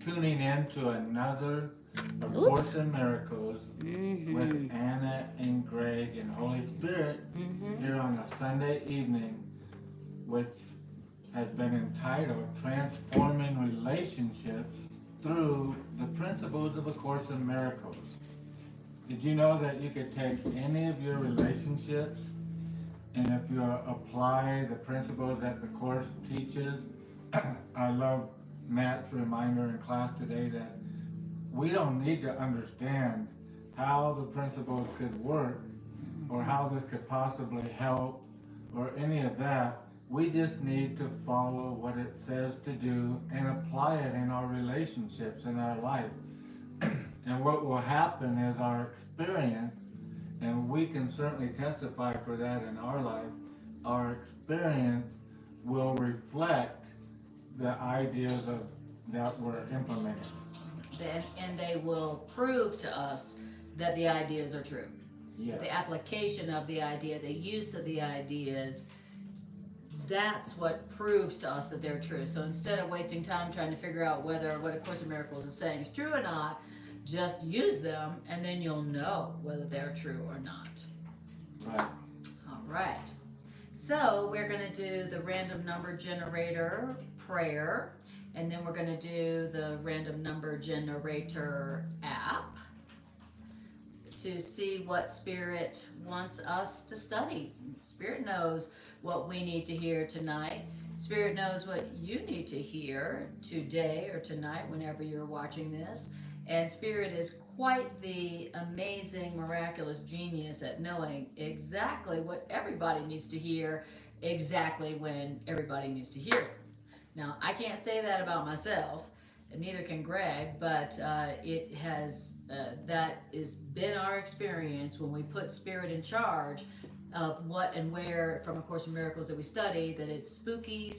tuning in to another of Course in Miracles with Anna and Greg and Holy Spirit here on a Sunday evening, which has been entitled Transforming Relationships Through the Principles of A Course in Miracles. Did you know that you could take any of your relationships, and if you apply the principles that the Course teaches, I love Matt's reminder in class today that we don't need to understand how the principles could work or how this could possibly help or any of that. We just need to follow what it says to do and apply it in our relationships in our life. And what will happen is our experience, and we can certainly testify for that in our life, our experience will reflect the ideas that we're implementing. And they will prove to us that the ideas are true. Yeah. The application of the idea, the use of the ideas, that's what proves to us that they're true. So instead of wasting time trying to figure out whether what A Course in Miracles is saying is true or not, just use them and then you'll know whether they're true or not. Right. All right. So we're going to do the random number generator prayer, and then we're going to do the random number generator app to see what Spirit wants us to study. Spirit knows what we need to hear tonight. Spirit knows what you need to hear today or tonight whenever you're watching this. And Spirit is quite the amazing, miraculous genius at knowing exactly what everybody needs to hear, exactly when everybody needs to hear it. Now, I can't say that about myself, and neither can Greg, but it has, that has been our experience when we put Spirit in charge of what and where from A Course in Miracles that we study, that it's spooky,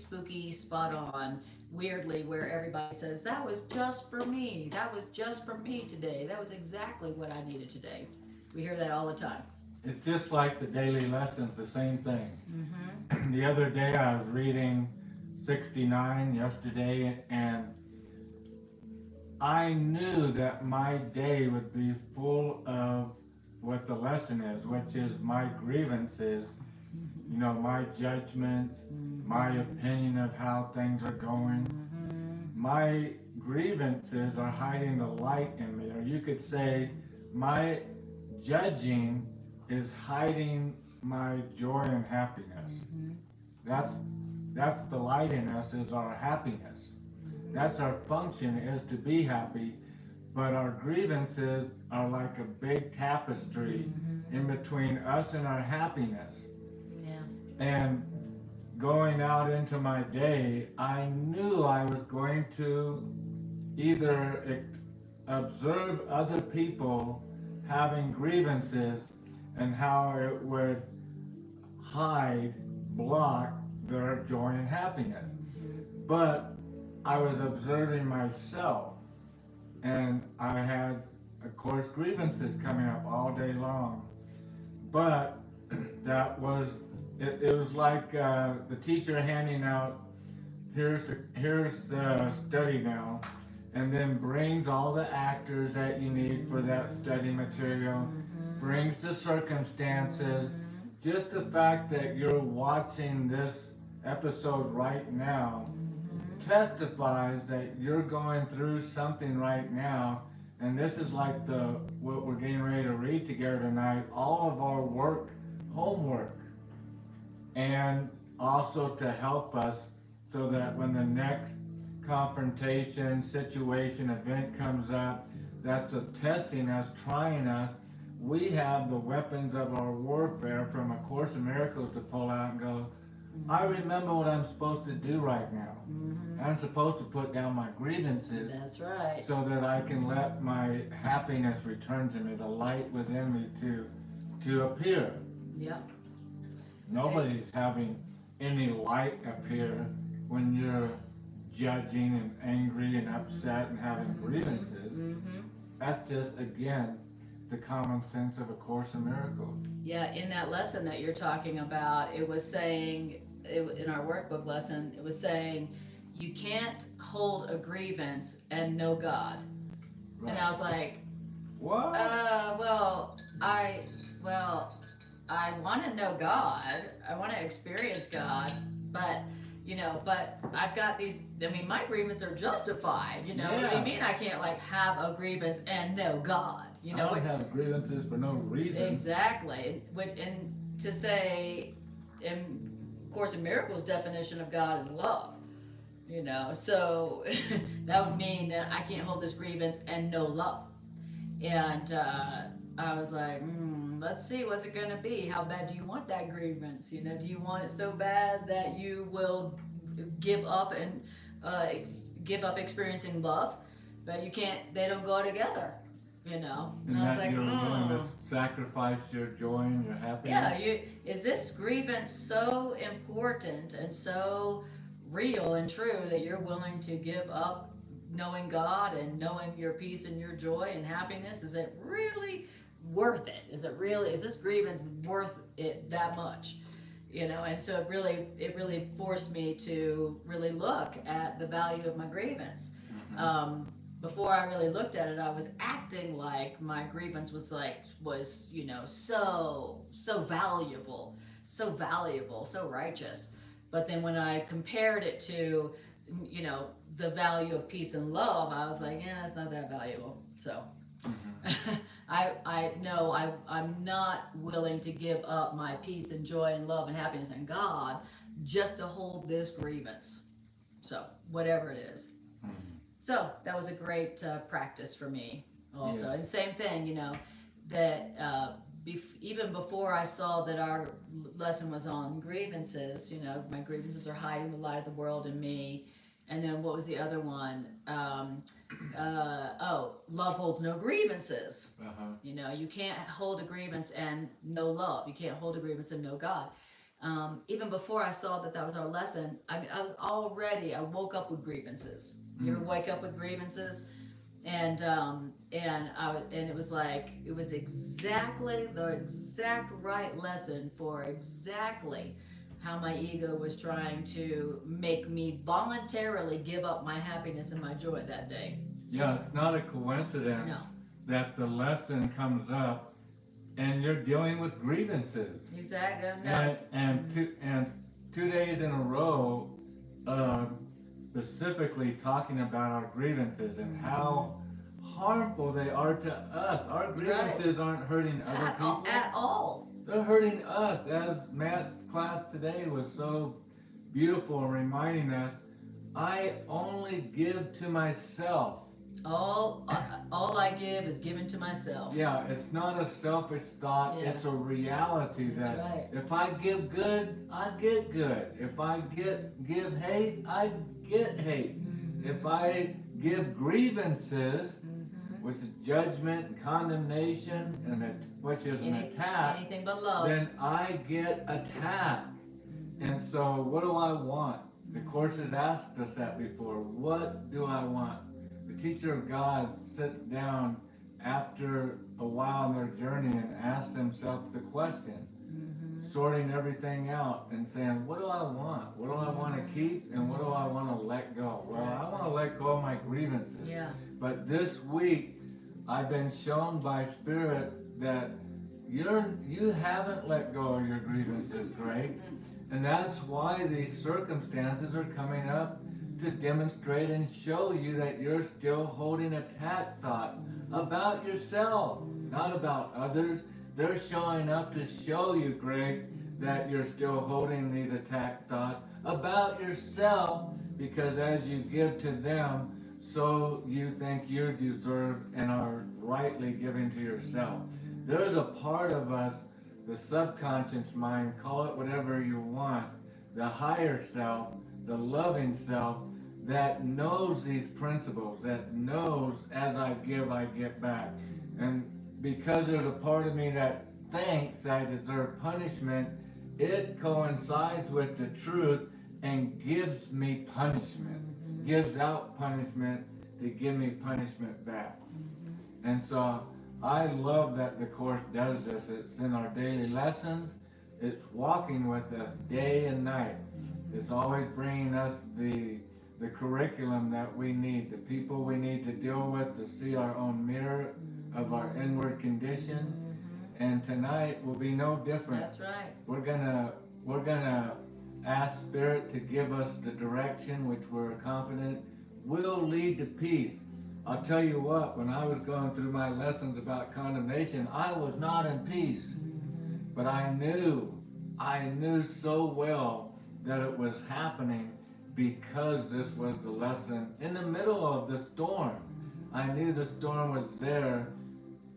spot on, weirdly, where everybody says, that was just for me, that was just for me today, that was exactly what I needed today. We hear that all the time. It's just like the daily lessons, the same thing. The other day I was reading 69 yesterday, and I knew that my day would be full of what the lesson is, which is my grievances, you know, my judgments, my opinion of how things are going. My grievances are hiding the light in me, or you could say my judging is hiding my joy and happiness. That's the light in us, is our happiness. That's our function, is to be happy, but our grievances are like a big tapestry in between us and our happiness. Yeah. And going out into my day, I knew I was going to either observe other people having grievances and how it would block their joy and happiness. But I was observing myself, and I had, of course, grievances coming up all day long. But that was, it was like the teacher handing out, here's the study now, and then brings all the actors that you need for that study material, brings the circumstances, just the fact that you're watching this episode right now testifies that you're going through something right now. And this is like what we're getting ready to read together tonight, all of our homework, and also to help us so that when the next confrontation, situation, event comes up, that's testing us, trying us, we have the weapons of our warfare from A Course in Miracles to pull out and go, I remember what I'm supposed to do right now. I'm supposed to put down my grievances. That's right. So that I can let my happiness return to me, the light within me to appear. Yep. Nobody's having any light appear when you're judging and angry and upset and having grievances. That's just, again, the common sense of A Course in Miracles. Yeah, in that lesson that you're talking about, it was saying, in our workbook lesson, it was saying, you can't hold a grievance and know God. Right. And I was like, What? I want to know God. I want to experience God, but but I've got these. I mean, my grievances are justified. What do you Yeah. mean? I can't like have a grievance and know God. I don't have grievances for no reason. Exactly. And to say, in Course in Miracles' definition of God is love. So that would mean that I can't hold this grievance and know love. And I was like, let's see, what's it gonna be? How bad do you want that grievance? Do you want it so bad that you will give up and give up experiencing love? But you can't. They don't go together. And I was like, you're willing to sacrifice your joy and your happiness. Yeah. Is this grievance so important and so real and true that you're willing to give up knowing God and knowing your peace and your joy and happiness? Is it really worth it? Is this grievance worth it that much? And so it really forced me to really look at the value of my grievance. Mm-hmm. Before I really looked at it, I was acting like my grievance was so valuable, so righteous. But then when I compared it to, the value of peace and love, I was like, yeah, it's not that valuable. So Mm-hmm. I'm not willing to give up my peace and joy and love and happiness and God just to hold this grievance. So whatever it is. Mm-hmm. So that was a great practice for me also. Yes. And same thing, that even before I saw that our lesson was on grievances, my grievances are hiding the light of the world in me. And then what was the other one? Love holds no grievances. Uh-huh. You can't hold a grievance and no love. You can't hold a grievance and no God. Even before I saw that was our lesson, I woke up with grievances. You ever wake up with grievances? And it was like, it was exactly the exact right lesson for exactly how my ego was trying to make me voluntarily give up my happiness and my joy that day. Yeah, it's not a coincidence that the lesson comes up and you're dealing with grievances. Exactly. No. And 2 days in a row, specifically talking about our grievances and how harmful they are to us. Our grievances aren't hurting other people at all. They're hurting us, as Matt's class today was so beautiful, reminding us, I only give to myself. All I give is given to myself. Yeah, it's not a selfish thought, it's a reality. That's right. If I give good, I get good. If I give hate, I get hate. Mm-hmm. If I give grievances, which is judgment and condemnation, which is an attack, anything but love, then I get attacked. And so what do I want? The Course has asked us that before. What do I want? The teacher of God sits down after a while in their journey and asks himself the question, sorting everything out and saying, what do I want? What do I want to keep and what do I want to let go? Well, I want to let go of my grievances. Yeah. But this week, I've been shown by Spirit that you haven't let go of your grievances, Greg. And that's why these circumstances are coming up to demonstrate and show you that you're still holding attack thoughts about yourself, not about others. They're showing up to show you, Greg, that you're still holding these attack thoughts about yourself, because as you give to them, so you think you deserve and are rightly giving to yourself. There's a part of us, the subconscious mind, call it whatever you want, the higher self, the loving self, that knows these principles, that knows as I give, I get back. And because there's a part of me that thinks I deserve punishment, it coincides with the truth and gives me punishment, gives out punishment to give me punishment back. And so I love that the Course does this. It's in our daily lessons. It's walking with us day and night. It's always bringing us the the curriculum that we need, the people we need to deal with, to see our own mirror of our inward condition. And tonight will be no different. That's right. We're gonna ask Spirit to give us the direction which we're confident will lead to peace. I'll tell you what, when I was going through my lessons about condemnation, I was not in peace. But I knew so well that it was happening because this was the lesson in the middle of the storm. I knew the storm was there,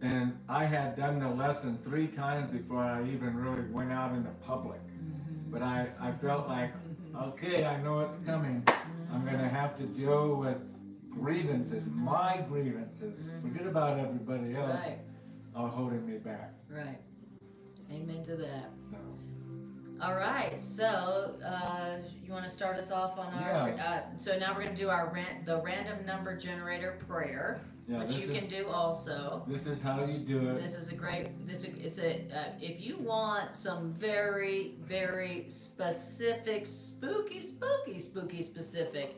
and I had done the lesson 3 times before I even really went out into public. But I felt like, okay, I know it's coming. I'm going to have to deal with grievances, my grievances. Forget about everybody else Right. are holding me back. Right. Amen to that. So, All right. So you want to start us off on our? So now we're going to do the random number generator prayer, yeah, which you can do also. This is how you do it. This is a great. If you want some very, very specific, spooky specific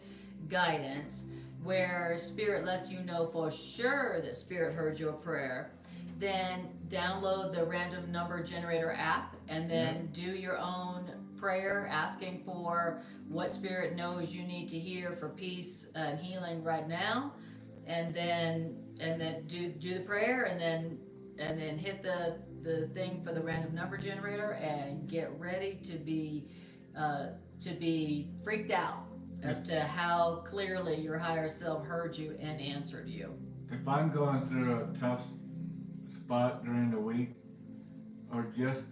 guidance, where Spirit lets you know for sure that Spirit heard your prayer, then download the random number generator app and then do your own prayer, asking for what Spirit knows you need to hear for peace and healing right now, and then do the prayer, and then hit the thing for the random number generator and get ready to be freaked out as to how clearly your higher self heard you and answered you. If I'm going through a tough spot during the week, or just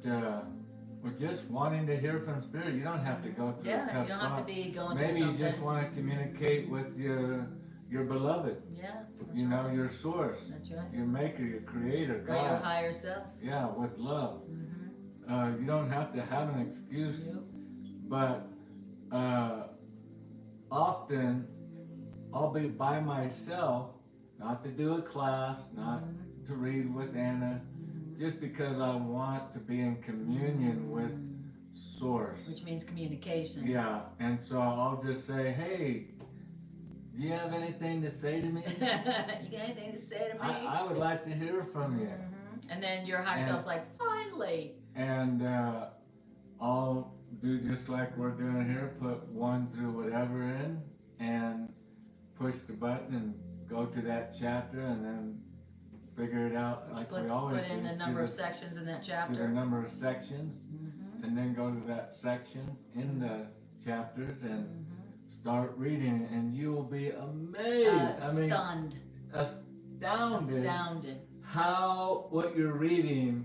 wanting to hear from Spirit, you don't have to go through a tough spot. You don't have to be going Maybe through something. you just want to communicate with your beloved. Yeah, You know, your source. That's right. Your maker, your creator, Or your God. higher self. Yeah, with love. Mm-hmm. You don't have to have an excuse, Nope. but often I'll be by myself, not to do a class, not to read with Anna, just because I want to be in communion with Source. Which means communication. Yeah, and so I'll just say, hey, do you have anything to say to me? You got anything to say to me? I would like to hear from you. And then your higher self's like, finally. And I'll do just like we're doing here, put 1 through whatever in, and push the button and go to that chapter, and then figure it out like we always do. Put in the number of sections in that To the chapter. number of sections, and then go to that section in the chapters and start reading, and you will be amazed. Stunned. Astounded. How what you're reading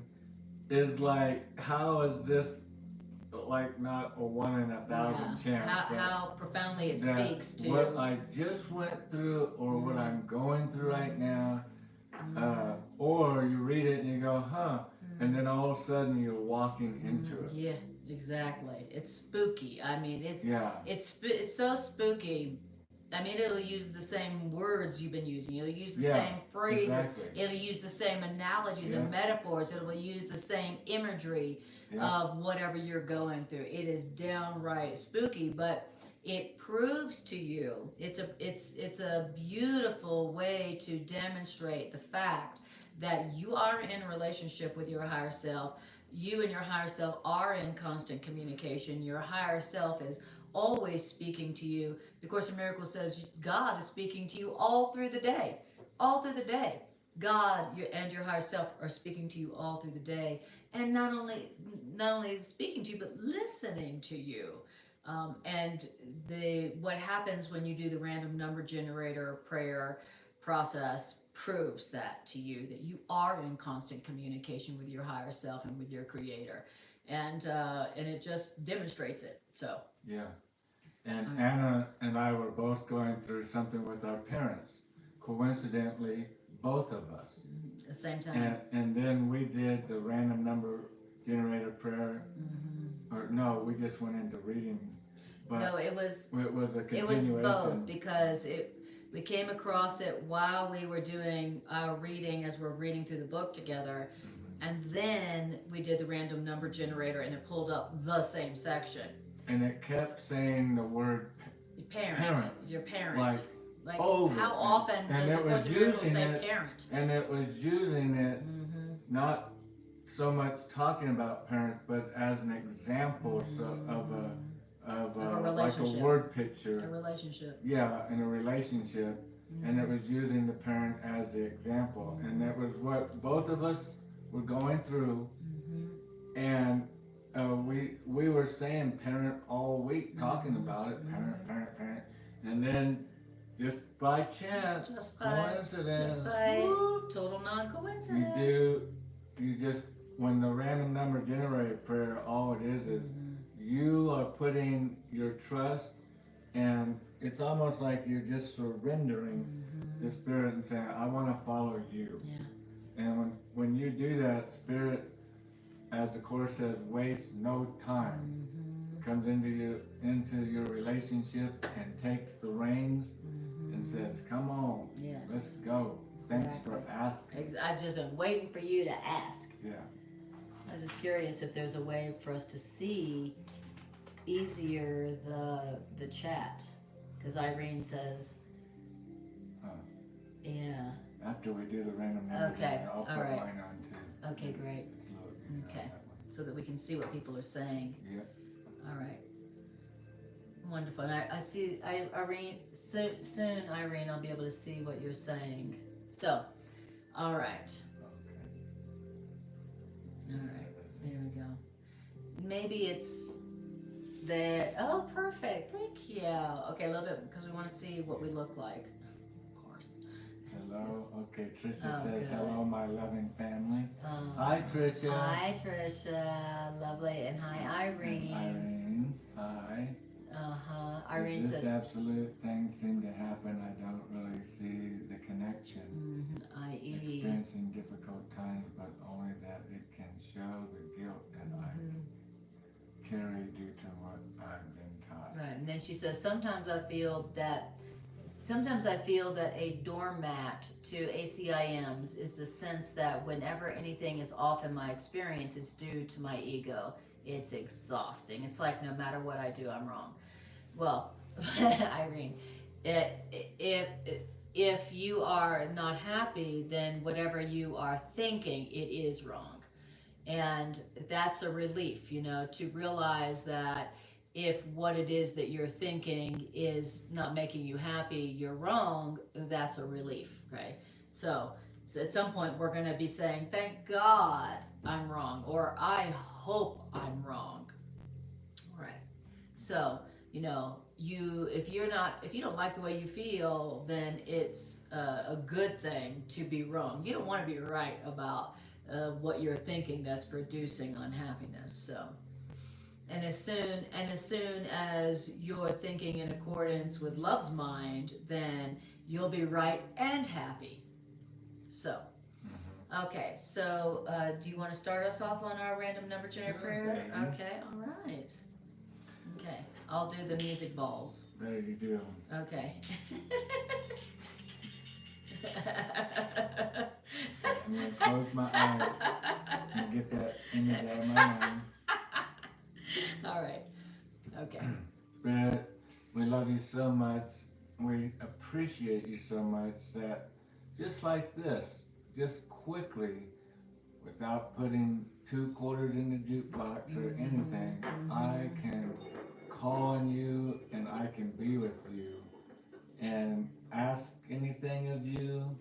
is like, how is this like not a 1 in 1,000 chance? How profoundly it that speaks to what I just went through, or what I'm going through right now, or you read it and you go, huh, and then all of a sudden you're walking into it. Yeah, exactly. It's spooky. I mean, it's so spooky. I mean, it'll use the same words you've been using. It'll use the same phrases. Exactly. It'll use the same analogies and metaphors. It will use the same imagery of whatever you're going through. It is downright spooky, but it proves to you. It's a beautiful way to demonstrate the fact that you are in a relationship with your higher self. You and your higher self are in constant communication. Your higher self is always speaking to you. The Course in Miracles says God is speaking to you all through the day. All through the day. God and your higher self are speaking to you all through the day. And not only speaking to you, but listening to you. And what happens when you do the random number generator prayer process proves that to you, that you are in constant communication with your higher self and with your creator. And it just demonstrates it. So yeah. And Anna and I were both going through something with our parents. Coincidentally, both of us. At the same time. And then we did the random number generator prayer. Or no, we just went into reading. But no, it was a continuation. It was both, because we came across it while we were doing our reading, as we're reading through the book together. And then we did the random number generator, and it pulled up the same section. And it kept saying the word Parent. Your parent. Like over. how often and does it the was Course in Miracles using say it, parent? And it was using it not so much talking about parents, but as an example of a like a word picture. A relationship. Yeah, in a relationship. And it was using the parent as the example. And that was what both of us were going through. And we were saying parent all week, talking about it, parent. And then just by chance, coincidence, total non-coincidence. You just, when the random number generator prayer, all it is you are putting your trust, and it's almost like you're just surrendering to Spirit and saying, I want to follow you. Yeah. And when you do that, Spirit, as the Course says, waste no time. Comes into your relationship and takes the reins and says, come on, let's go. Thanks for asking. I've just been waiting for you to ask. Yeah. I was just curious if there's a way for us to see easier the chat, because Irene says, yeah. After we do the random number, I'll put mine on too. Okay, great. Okay, so that we can see what people are saying. Yep. All right. Wonderful. And I see, Irene, soon, Irene, I'll be able to see what you're saying. So, all right. All right, there we go. Maybe it's there. Oh, perfect. Thank you. Okay, a little bit, because we want to see what we look like. Of course. Hello. Okay, Tricia says, hello, my loving family. Hi, Tricia. Hi, Tricia. Lovely. And hi, Irene. And Irene. Hi. Irene Does said, this absolute thing seem to happen? I don't really see the connection. I.e. Experiencing difficult times, but only that it can show the guilt that I carry due to what I've been taught. Right, and then she says, sometimes I feel that a doormat to ACIMs is the sense that whenever anything is off in my experience, it's due to my ego. It's exhausting. It's like no matter what I do, I'm wrong. Well, Irene, if you are not happy, then whatever you are thinking, it is wrong. And that's a relief, to realize that if what it is that you're thinking is not making you happy, you're wrong, that's a relief, right? So at some point we're going to be saying, thank God I'm wrong, or I hope I'm wrong. Right. So, if you don't like the way you feel, then it's a good thing to be wrong. You don't want to be right about what you're thinking that's producing unhappiness. So, and as soon as you're thinking in accordance with love's mind, then you'll be right and happy. So, okay. So, do you want to start us off on our random number generator prayer? Okay. All right. Okay. I'll do the music balls. There you do. Okay. I'm going to close my eyes and get that image out of my mind. All right. Okay. Spirit, we love you so much. We appreciate you so much that just like this, just quickly, without putting 2 quarters in the jukebox or anything, I can call on you and I can be with you and ask anything of you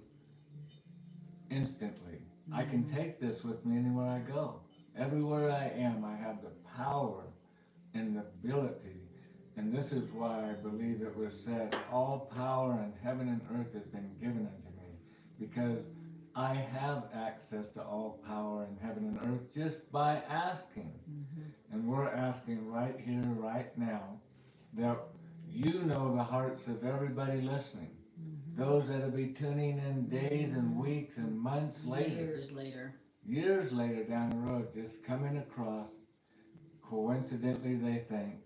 instantly. I can take this with me anywhere I go. Everywhere I am, I have the power and the ability. And this is why I believe it was said, all power in heaven and earth has been given unto me. Because I have access to all power in heaven and earth just by asking. And we're asking right here, right now, that you know the hearts of everybody listening. Those that'll be tuning in days and weeks and months later. Years later down the road, just coming across, coincidentally they think,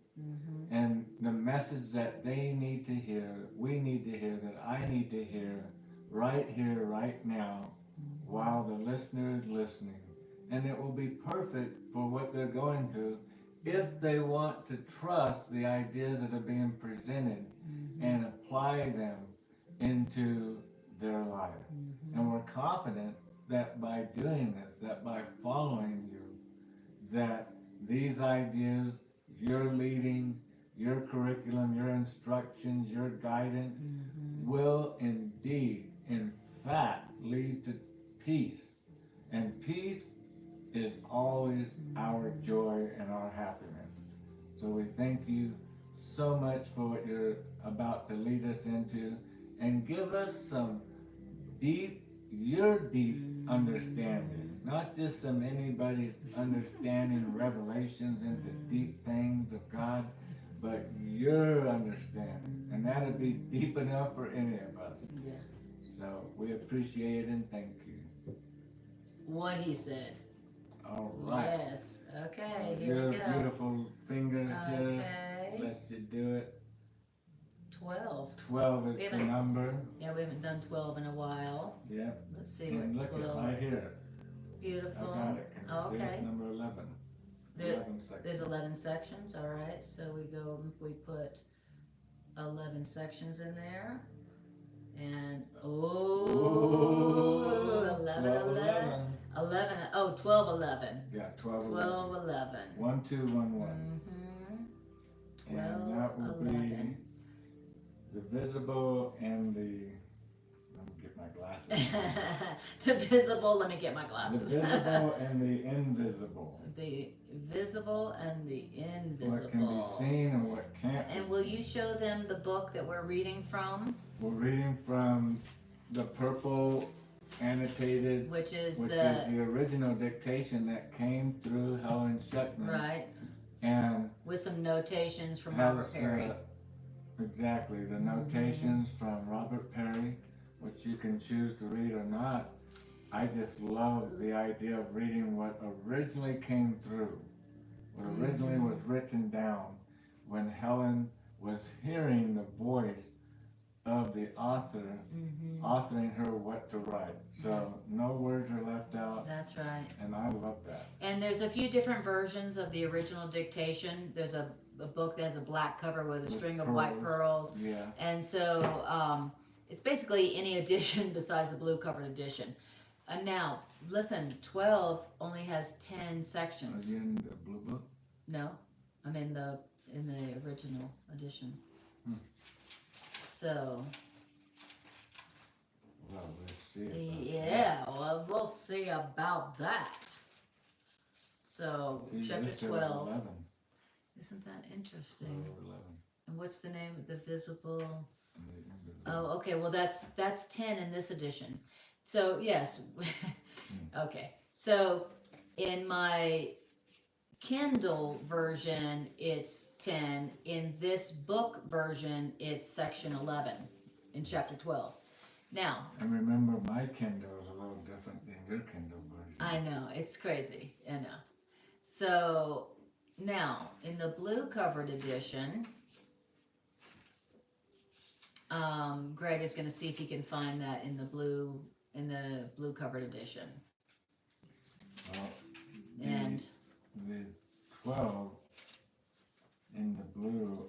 and the message that they need to hear, we need to hear, that I need to hear, right here, right now, while the listener is listening. And it will be perfect for what they're going through if they want to trust the ideas that are being presented and apply them into their life. And we're confident that by doing this, that by following you, that these ideas, your leading, your curriculum, your instructions, your guidance will indeed, in fact, lead to peace. And peace is always our joy and our happiness. So we thank you so much for what you're about to lead us into, and give us some your deep understanding, not just some anybody's understanding revelations into deep things of God, but your understanding, and that'd be deep enough for any of us. Yeah. So we appreciate it and thank you. What he said. All right. Yes. Okay, here Your we go. beautiful fingers here. Okay. Let you do it. 12. 12 is the number. Yeah, we haven't done 12 in a while. Yeah. Let's see And what look 12. at right here. Beautiful. I got it. Can you see Okay. it? Number 11. There- 11 sections. There's 11 sections, all right. So we put 11 sections in there. And, Ooh, 11, 12, 11. 11, oh, 12, 11. Yeah, 12, 12, 11. 1, 2, 1, 1. Mm-hmm. 12, And that will 11. be the visible and the, let me get my glasses. The visible, let me get my The glasses. visible and the invisible. The visible and the invisible. What can be seen and what can't be And will seen. you show them the book that we're reading from? We're reading from the purple annotated, Which is the original dictation that came through Helen Schuckman. right, And with some notations from has, Robert Perry. Exactly, the notations from Robert Perry, which you can choose to read or not. I just love the idea of reading what originally came through, what originally was written down when Helen was hearing the voice of the author authoring her what to write. So no words are left out, That's right. and I love that. And there's a few different versions of the original dictation. There's a book that has a black cover with a string of white pearls. Yeah. And so it's basically any edition besides the blue covered edition. And now, listen, 12 only has 10 sections. Are you in the blue book? No, I'm in the original edition. So, Well, let's see. About yeah, well, we'll see about that. So, See, chapter this says 12. 11. Isn't that interesting? 11. And what's the name of the visible? And the invisible. Oh, okay. Well, that's 10 in this edition. So yes, okay. So in my Kindle version, it's 10. In this book version, it's section 11 in chapter 12. Now. And remember, my Kindle is a little different than your Kindle version. I know, it's crazy. I know. So now in the blue covered edition. Greg is going to see if he can find that in the blue covered edition. Well, And the 12 in the blue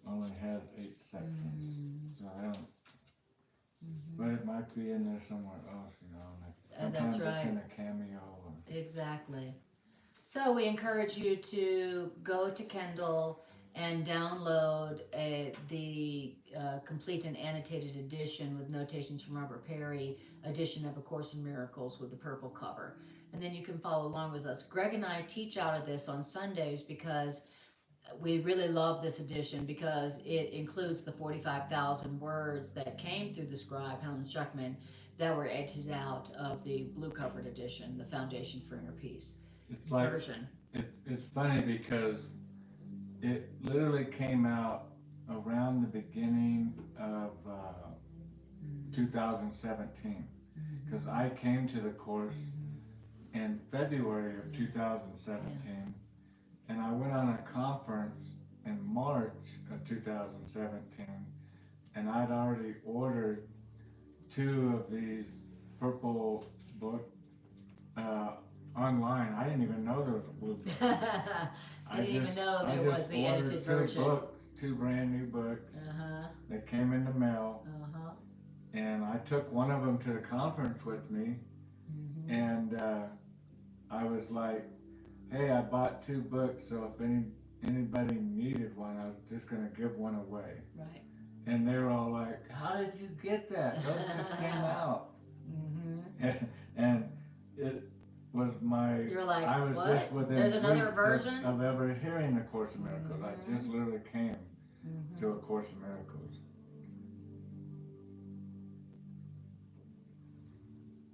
only has 8 sections. So I don't, but it might be in there somewhere else, you know, like that's sometimes right. it's in a cameo. Or, exactly. So we encourage you to go to Kindle and download the complete and annotated edition with notations from Robert Perry, edition of A Course in Miracles with the purple cover. And then you can follow along with us. Greg and I teach out of this on Sundays because we really love this edition because it includes the 45,000 words that came through the scribe, Helen Schuckman, that were edited out of the blue covered edition, the Foundation for Inner Peace version. It's funny because it literally came out around the beginning of 2017, because I came to the course in February of 2017, and I went on a conference in March of 2017, and I'd already ordered 2 of these purple book online. I didn't even know there was a blue book. I didn't even know there was the edited version. Two brand new books. Uh-huh. That came in the mail. Uh-huh. And I took one of them to the conference with me. Mm-hmm. And I was like, hey, I bought 2 books, so if anybody needed one, I was just going to give one away. Right. And they were all like, how did you get that? Those just came out. Mm-hmm. And it was You're like, I was what? just within There's another weeks version? of ever hearing the Course in Miracles. Mm-hmm. I just literally came Mm-hmm. to A Course in Miracles.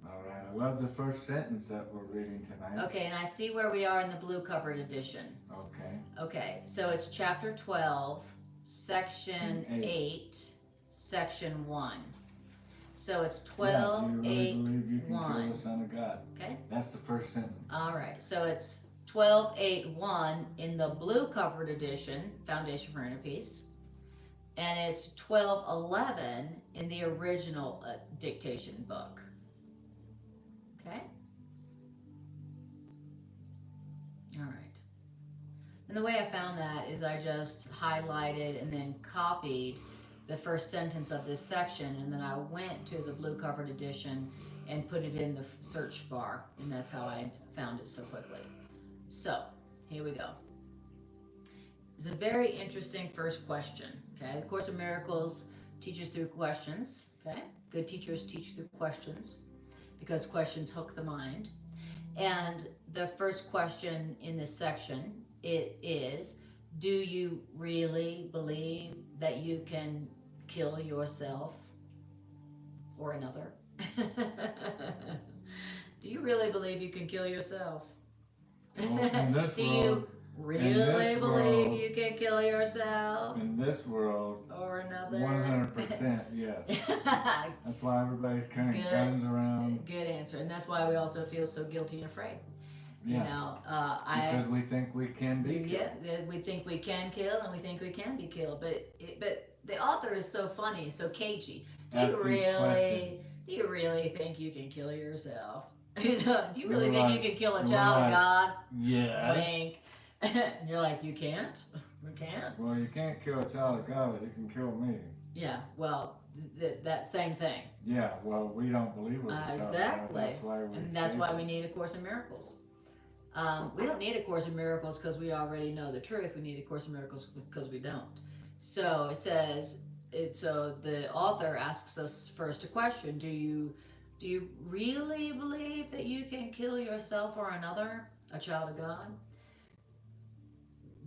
All right, I love the first sentence that we're reading tonight. Okay, and I see where we are in the blue covered edition. Okay. Okay, so it's chapter 12, section 8, section 1. So it's 12, do you really 8, believe you can 1. kill the Son of God? Okay. That's the first sentence. All right, so it's 12, 8, 1 in the blue covered edition, Foundation for Inner Peace. And it's 12, 11 in the original dictation book. Okay? All right. And the way I found that is I just highlighted and then copied the first sentence of this section, and then I went to the blue covered edition and put it in the search bar, and that's how I found it so quickly. So, here we go. It's a very interesting first question, okay? The Course in Miracles teaches through questions, okay? Good teachers teach through questions because questions hook the mind. And the first question in this section, it is, do you really believe that you can kill yourself or another? Do you really believe you can kill yourself? Well, Do you really believe you can kill yourself? In this world, or another? 100% yes. That's why everybody's carrying guns around. Good answer. And that's why we also feel so guilty and afraid. Yeah. You know, because we think we can be killed. Yeah, we think we can kill and we think we can be killed. But the author is so funny, so cagey. Do you really think you can kill yourself? You know, do you really think you can kill a child of God? Yeah. Wink. And you're like, you can't? You can't? Well, you can't kill a child of God, but you can kill me. Yeah, well, that same thing. Yeah, well, we don't believe it. Exactly. That's why we need A Course in Miracles. We don't need A Course in Miracles because we already know the truth. We need A Course in Miracles because we don't. So it says, so the author asks us first a question. Do you really believe that you can kill yourself or another, a child of God?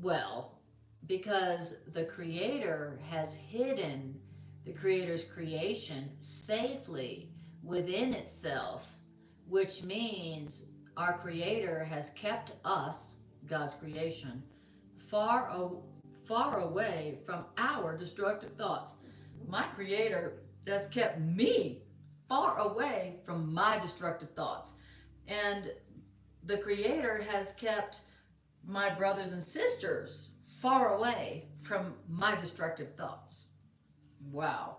Well, because the Creator has hidden the Creator's creation safely within itself, which means our Creator has kept us, God's creation, far away from our destructive thoughts. My Creator has kept me far away from my destructive thoughts. And the Creator has kept my brothers and sisters far away from my destructive thoughts. Wow.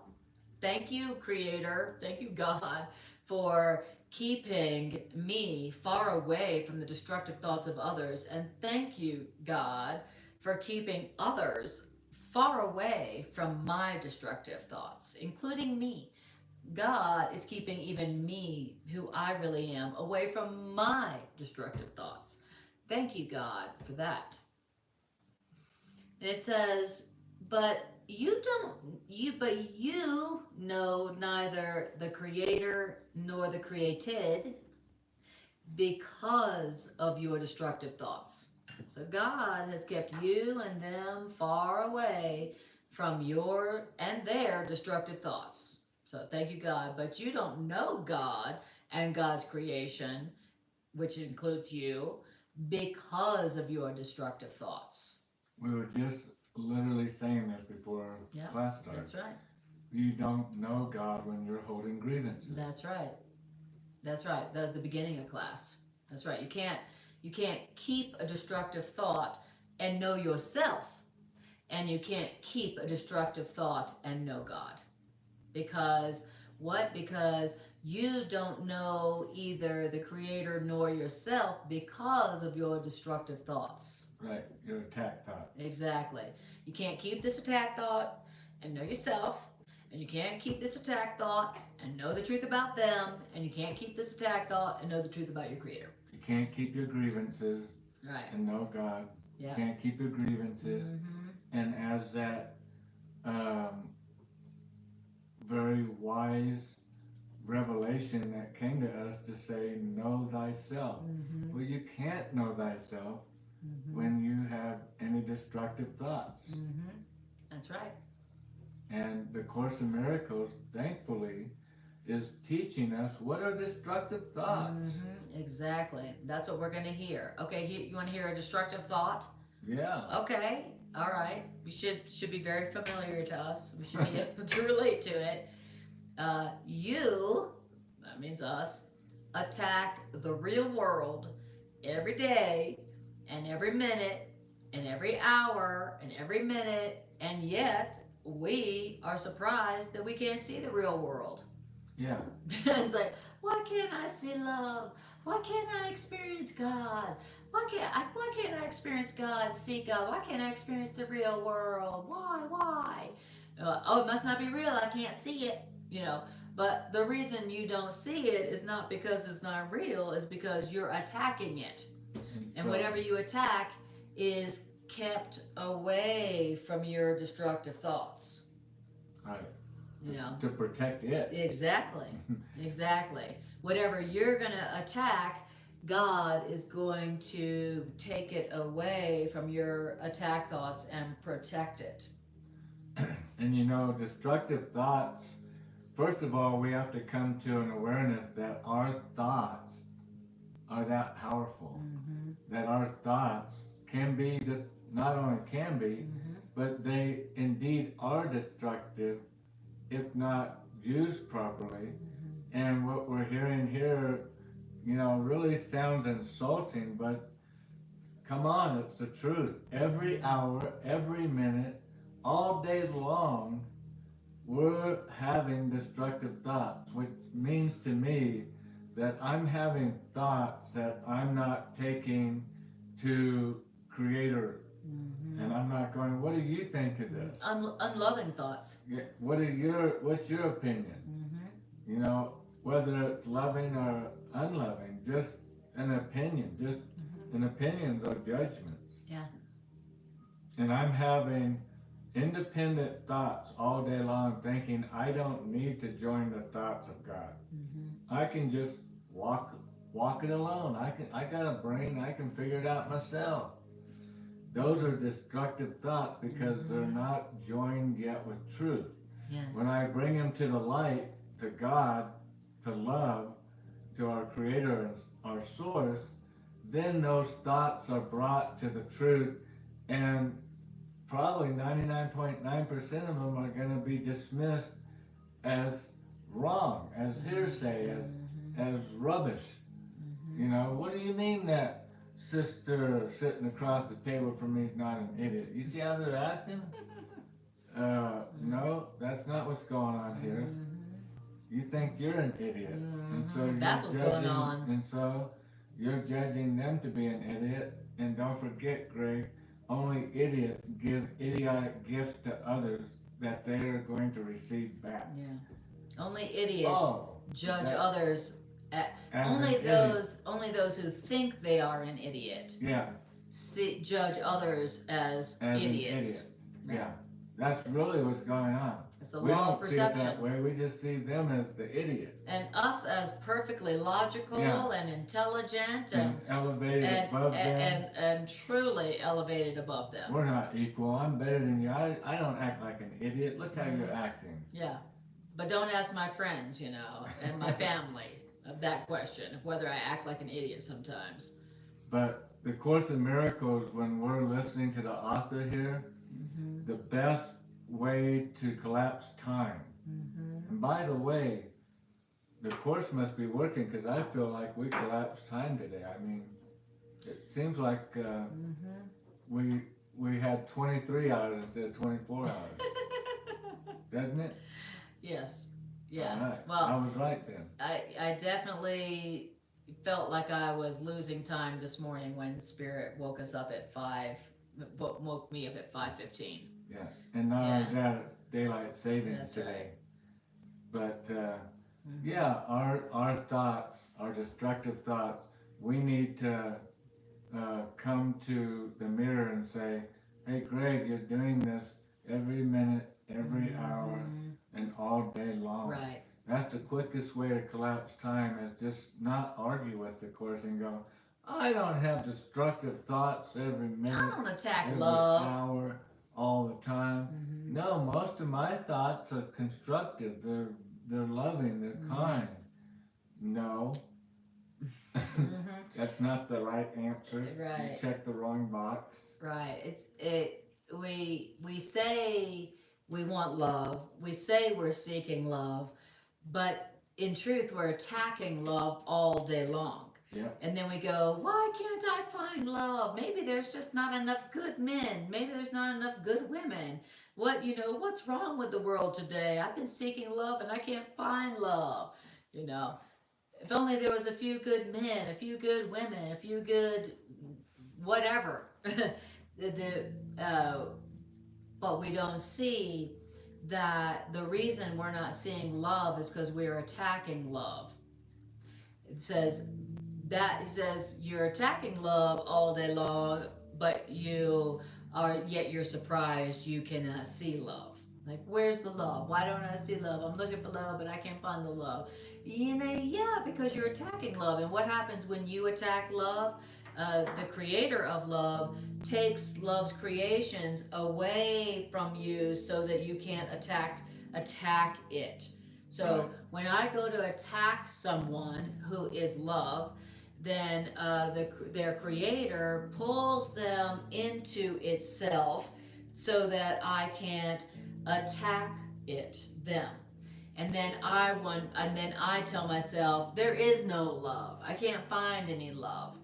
Thank you, Creator. Thank you, God, for keeping me far away from the destructive thoughts of others. And thank you, God, for keeping others far away from my destructive thoughts, including me. God is keeping even me, who I really am, away from my destructive thoughts. Thank you, God, for that. And it says, but you know neither the Creator nor the created because of your destructive thoughts. So God has kept you and them far away from your and their destructive thoughts. So thank you, God. But you don't know God and God's creation, which includes you, because of your destructive thoughts. We were just literally saying this before class started. That's right. You don't know God when you're holding grievances. That's right. That's right. That was the beginning of class. That's right. You can't keep a destructive thought and know yourself. And you can't keep a destructive thought and know God. Because What? Because you don't know either the Creator nor yourself because of your destructive thoughts. Right, your attack thought. Exactly. You can't keep this attack thought and know yourself, and you can't keep this attack thought and know the truth about them, and you can't keep this attack thought and know the truth about your Creator. You can't keep your grievances Right. and know God. Yeah. You can't keep your grievances. And as that very wise revelation that came to us to say, know thyself. Well, you can't know thyself when you have any destructive thoughts. That's right. And the Course in Miracles, thankfully, is teaching us what are destructive thoughts. Exactly. That's what we're going to hear. Okay, you want to hear a destructive thought? Yeah. Okay. All right. We should be very familiar to us. We should be able to relate to it. You, that means us, attack the real world every day and every minute and every hour and every minute, and yet we are surprised that we can't see the real world. Yeah. It's like, why can't I see love? Why can't I experience God? Why can't I experience God, see God? Why can't I experience the real world? Why? Oh, it must not be real. I can't see it, But the reason you don't see it is not because it's not real, it's because you're attacking it. And whatever you attack is kept away from your destructive thoughts. Right. To protect it. Exactly. Exactly. Whatever you're going to attack, God is going to take it away from your attack thoughts and protect it. And destructive thoughts, first of all, we have to come to an awareness that our thoughts are that powerful. That our thoughts can be, just not only can be, but they indeed are destructive if not used properly. And what we're hearing here, really sounds insulting, but come on, it's the truth. Every hour, every minute, all day long, we're having destructive thoughts, which means to me that I'm having thoughts that I'm not taking to Creator. And I'm not going, what do you think of this? Unloving thoughts. Yeah, what's your opinion? Whether it's loving or unloving, just an opinion, and opinions are judgments. Yeah. And I'm having independent thoughts all day long thinking I don't need to join the thoughts of God. I can just walk it alone. I got a brain, I can figure it out myself. Those are destructive thoughts because they're not joined yet with truth. Yes. When I bring them to the light, to God, to love, to our Creator and our Source, then those thoughts are brought to the truth, and probably 99.9% of them are going to be dismissed as wrong, as hearsay, as rubbish. What do you mean that sister sitting across the table from me is not an idiot? You see how they're acting? No, that's not what's going on here. You think you're an idiot, and so that's what's going on. And so you're judging them to be an idiot. And don't forget, Greg, only idiots give idiotic gifts to others that they are going to receive back. Yeah. Only idiots judge others. Only those who think they are an idiot. Yeah. Judge others as idiots. Idiot. Yeah. That's really what's going on. It's the law of perception. We don't see it that way. We just see them as the idiot. And us as perfectly logical and intelligent and elevated above them. And truly elevated above them. We're not equal. I'm better than you. I don't act like an idiot. Look how you're acting. Yeah. But don't ask my friends, and my family of that question of whether I act like an idiot sometimes. But the Course in Miracles, when we're listening to the author here, the best way to collapse time. And by the way, the Course must be working because I feel like we collapsed time today. I mean, it seems like we had 23 hours instead of 24 hours. Doesn't it? Yes. Yeah. All right. Well, I was right then. I definitely felt like I was losing time this morning when Spirit woke us up at 5, woke me up at 5:15. Yeah, and not Yeah. only that, it's daylight savings That's today. right. But yeah, our thoughts, our destructive thoughts, we need to come to the mirror and say, hey Greg, you're doing this every minute, every hour, and all day long. Right. That's the quickest way to collapse time, is just not argue with the Course and go, I don't have destructive thoughts every minute, I don't attack every love. hour, all the time. No, most of my thoughts are constructive. They're loving. They're kind. No, that's not the right answer. Right. You checked the wrong box. Right. We say we want love. We say we're seeking love, but in truth, we're attacking love all day long. Yeah. And then we go, why can't I find love? Maybe there's just not enough good men. Maybe there's not enough good women. What's wrong with the world today? I've been seeking love and I can't find love. If only there was a few good men, a few good women, a few good whatever. But we don't see that the reason we're not seeing love is because we're attacking love. It says you're attacking love all day long, but yet you're surprised you cannot see love. Like, where's the love? Why don't I see love? I'm looking for love, but I can't find the love. Because you're attacking love. And what happens when you attack love? The creator of love takes love's creations away from you so that you can't attack it. So when I go to attack someone who is love, then their creator pulls them into itself so that I can't attack them. And then I tell myself, there is no love. I can't find any love.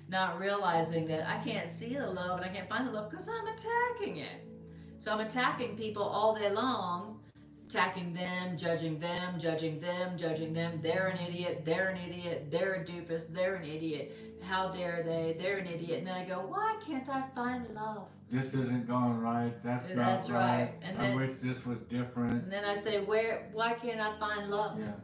Not realizing that I can't see the love and I can't find the love because I'm attacking it. So I'm attacking people all day long, attacking them, judging them. They're an idiot, they're a doofus, they're an idiot. How dare they? They're an idiot. And then I go, why can't I find love? This isn't going right. That's not right. And I wish this was different. And then I say, why can't I find love? Yeah.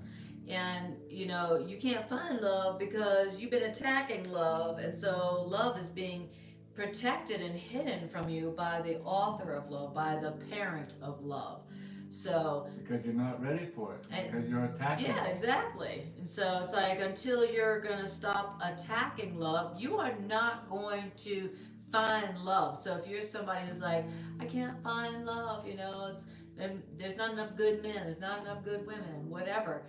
And you can't find love because you've been attacking love, and so love is being protected and hidden from you by the author of love, by the parent of love. So because you're not ready for it, because you're attacking. Yeah, exactly. And so it's like, until you're going to stop attacking love, you are not going to find love. So if you're somebody who's like, I can't find love, there's not enough good men, there's not enough good women, whatever.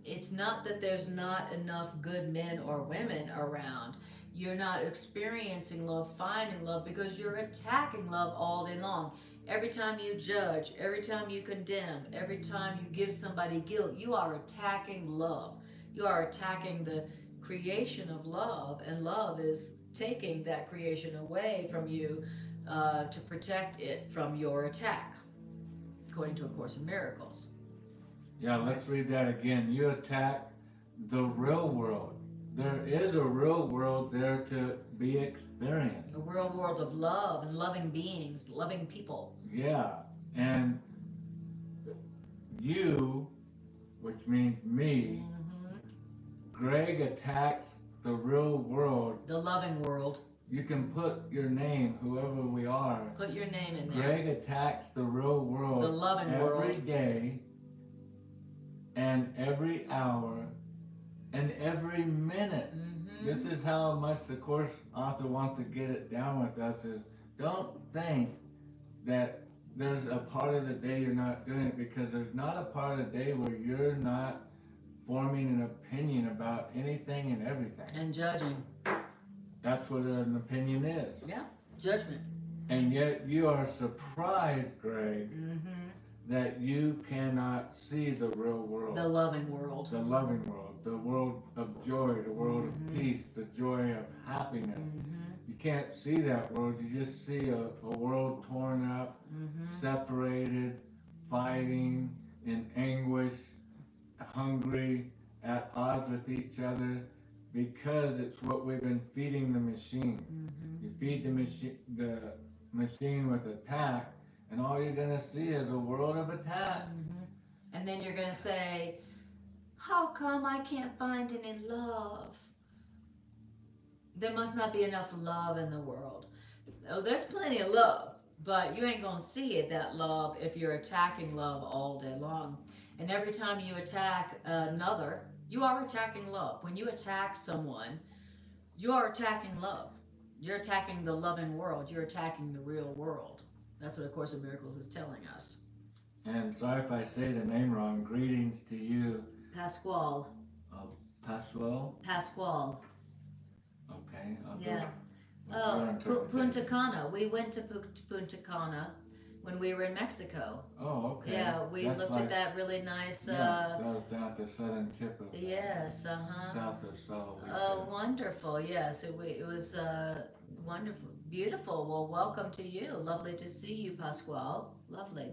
It's not that there's not enough good men or women around. You're not experiencing love, finding love, because you're attacking love all day long. Every time you judge, every time you condemn, every time you give somebody guilt, you are attacking love. You are attacking the creation of love, and love is taking that creation away from you to protect it from your attack, according to A Course in Miracles. Yeah, let's read that again. You attack the real world. There is a real world there to be experienced. A real world of love and loving beings, loving people. Yeah, and you, which means me, Greg attacks the real world. The loving world. You can put your name, whoever we are. Put your name in there. Greg attacks the real world. The loving world. Every day, and every hour, and every minute. This is how much the Course author wants to get it down with us, is don't think that there's a part of the day you're not doing it, because there's not a part of the day where you're not forming an opinion about anything and everything. And judging. That's what an opinion is. Yeah, judgment. And yet you are surprised, Greg, that you cannot see the real world. The loving world. The loving world. The world of joy, the world of peace, the joy of happiness. You can't see that world. You just see a world torn up, separated, fighting, in anguish, hungry, at odds with each other, because it's what we've been feeding the machine. You feed the machine with attack, and all you're gonna see is a world of attack. And then you're gonna say, how come I can't find any love? There must not be enough love in the world. Oh, there's plenty of love, but you ain't gonna see it, that love, if you're attacking love all day long. And every time you attack another, you are attacking love. When you attack someone, you are attacking love. You're attacking the loving world. You're attacking the real world. That's what A Course in Miracles is telling us. And sorry if I say the name wrong. Greetings to you, Pasquale. Pasquale. Pasquale. Okay. Yeah. Punta Cana. We went to Punta Cana when we were in Mexico. Oh, okay. Yeah, we looked at that really nice. That was down at the southern tip of. Yes. South of Sol. Oh, wonderful. Yes, it was wonderful, beautiful. Well, welcome to you. Lovely to see you, Pasquale. Lovely.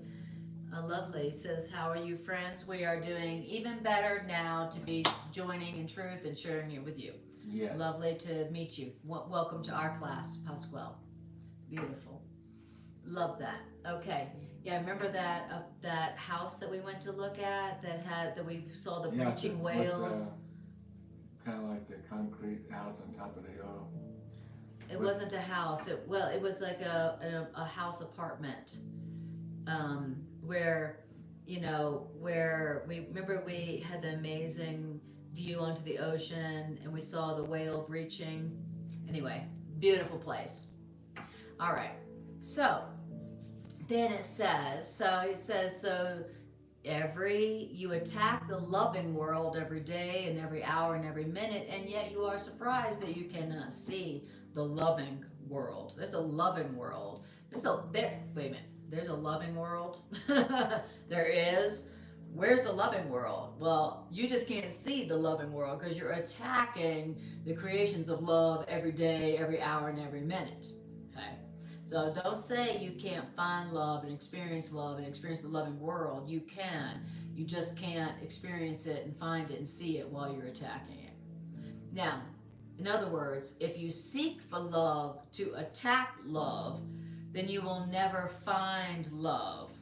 Lovely. Says, how are you, friends? We are doing even better now to be joining in truth and sharing it with you. Yes. Lovely to meet you. Welcome to our class, Pasquale. Beautiful. Love that. Okay. Yeah, remember that house that we went to look at that we saw the preaching whales? Kind of like the concrete house on top of the hill. It wasn't a house. It was like a house apartment. Where we had the amazing view onto the ocean and we saw the whale breaching. Anyway, beautiful place. All right. So then it says, so you attack the loving world every day and every hour and every minute, and yet you are surprised that you cannot see the loving world. There's a loving world. Wait a minute. There's a loving world? There is? Where's the loving world? Well, you just can't see the loving world because you're attacking the creations of love every day, every hour, and every minute. Okay? So don't say you can't find love and experience the loving world. You can. You just can't experience it and find it and see it while you're attacking it. Now, in other words, if you seek for love to attack love, then you will never find love.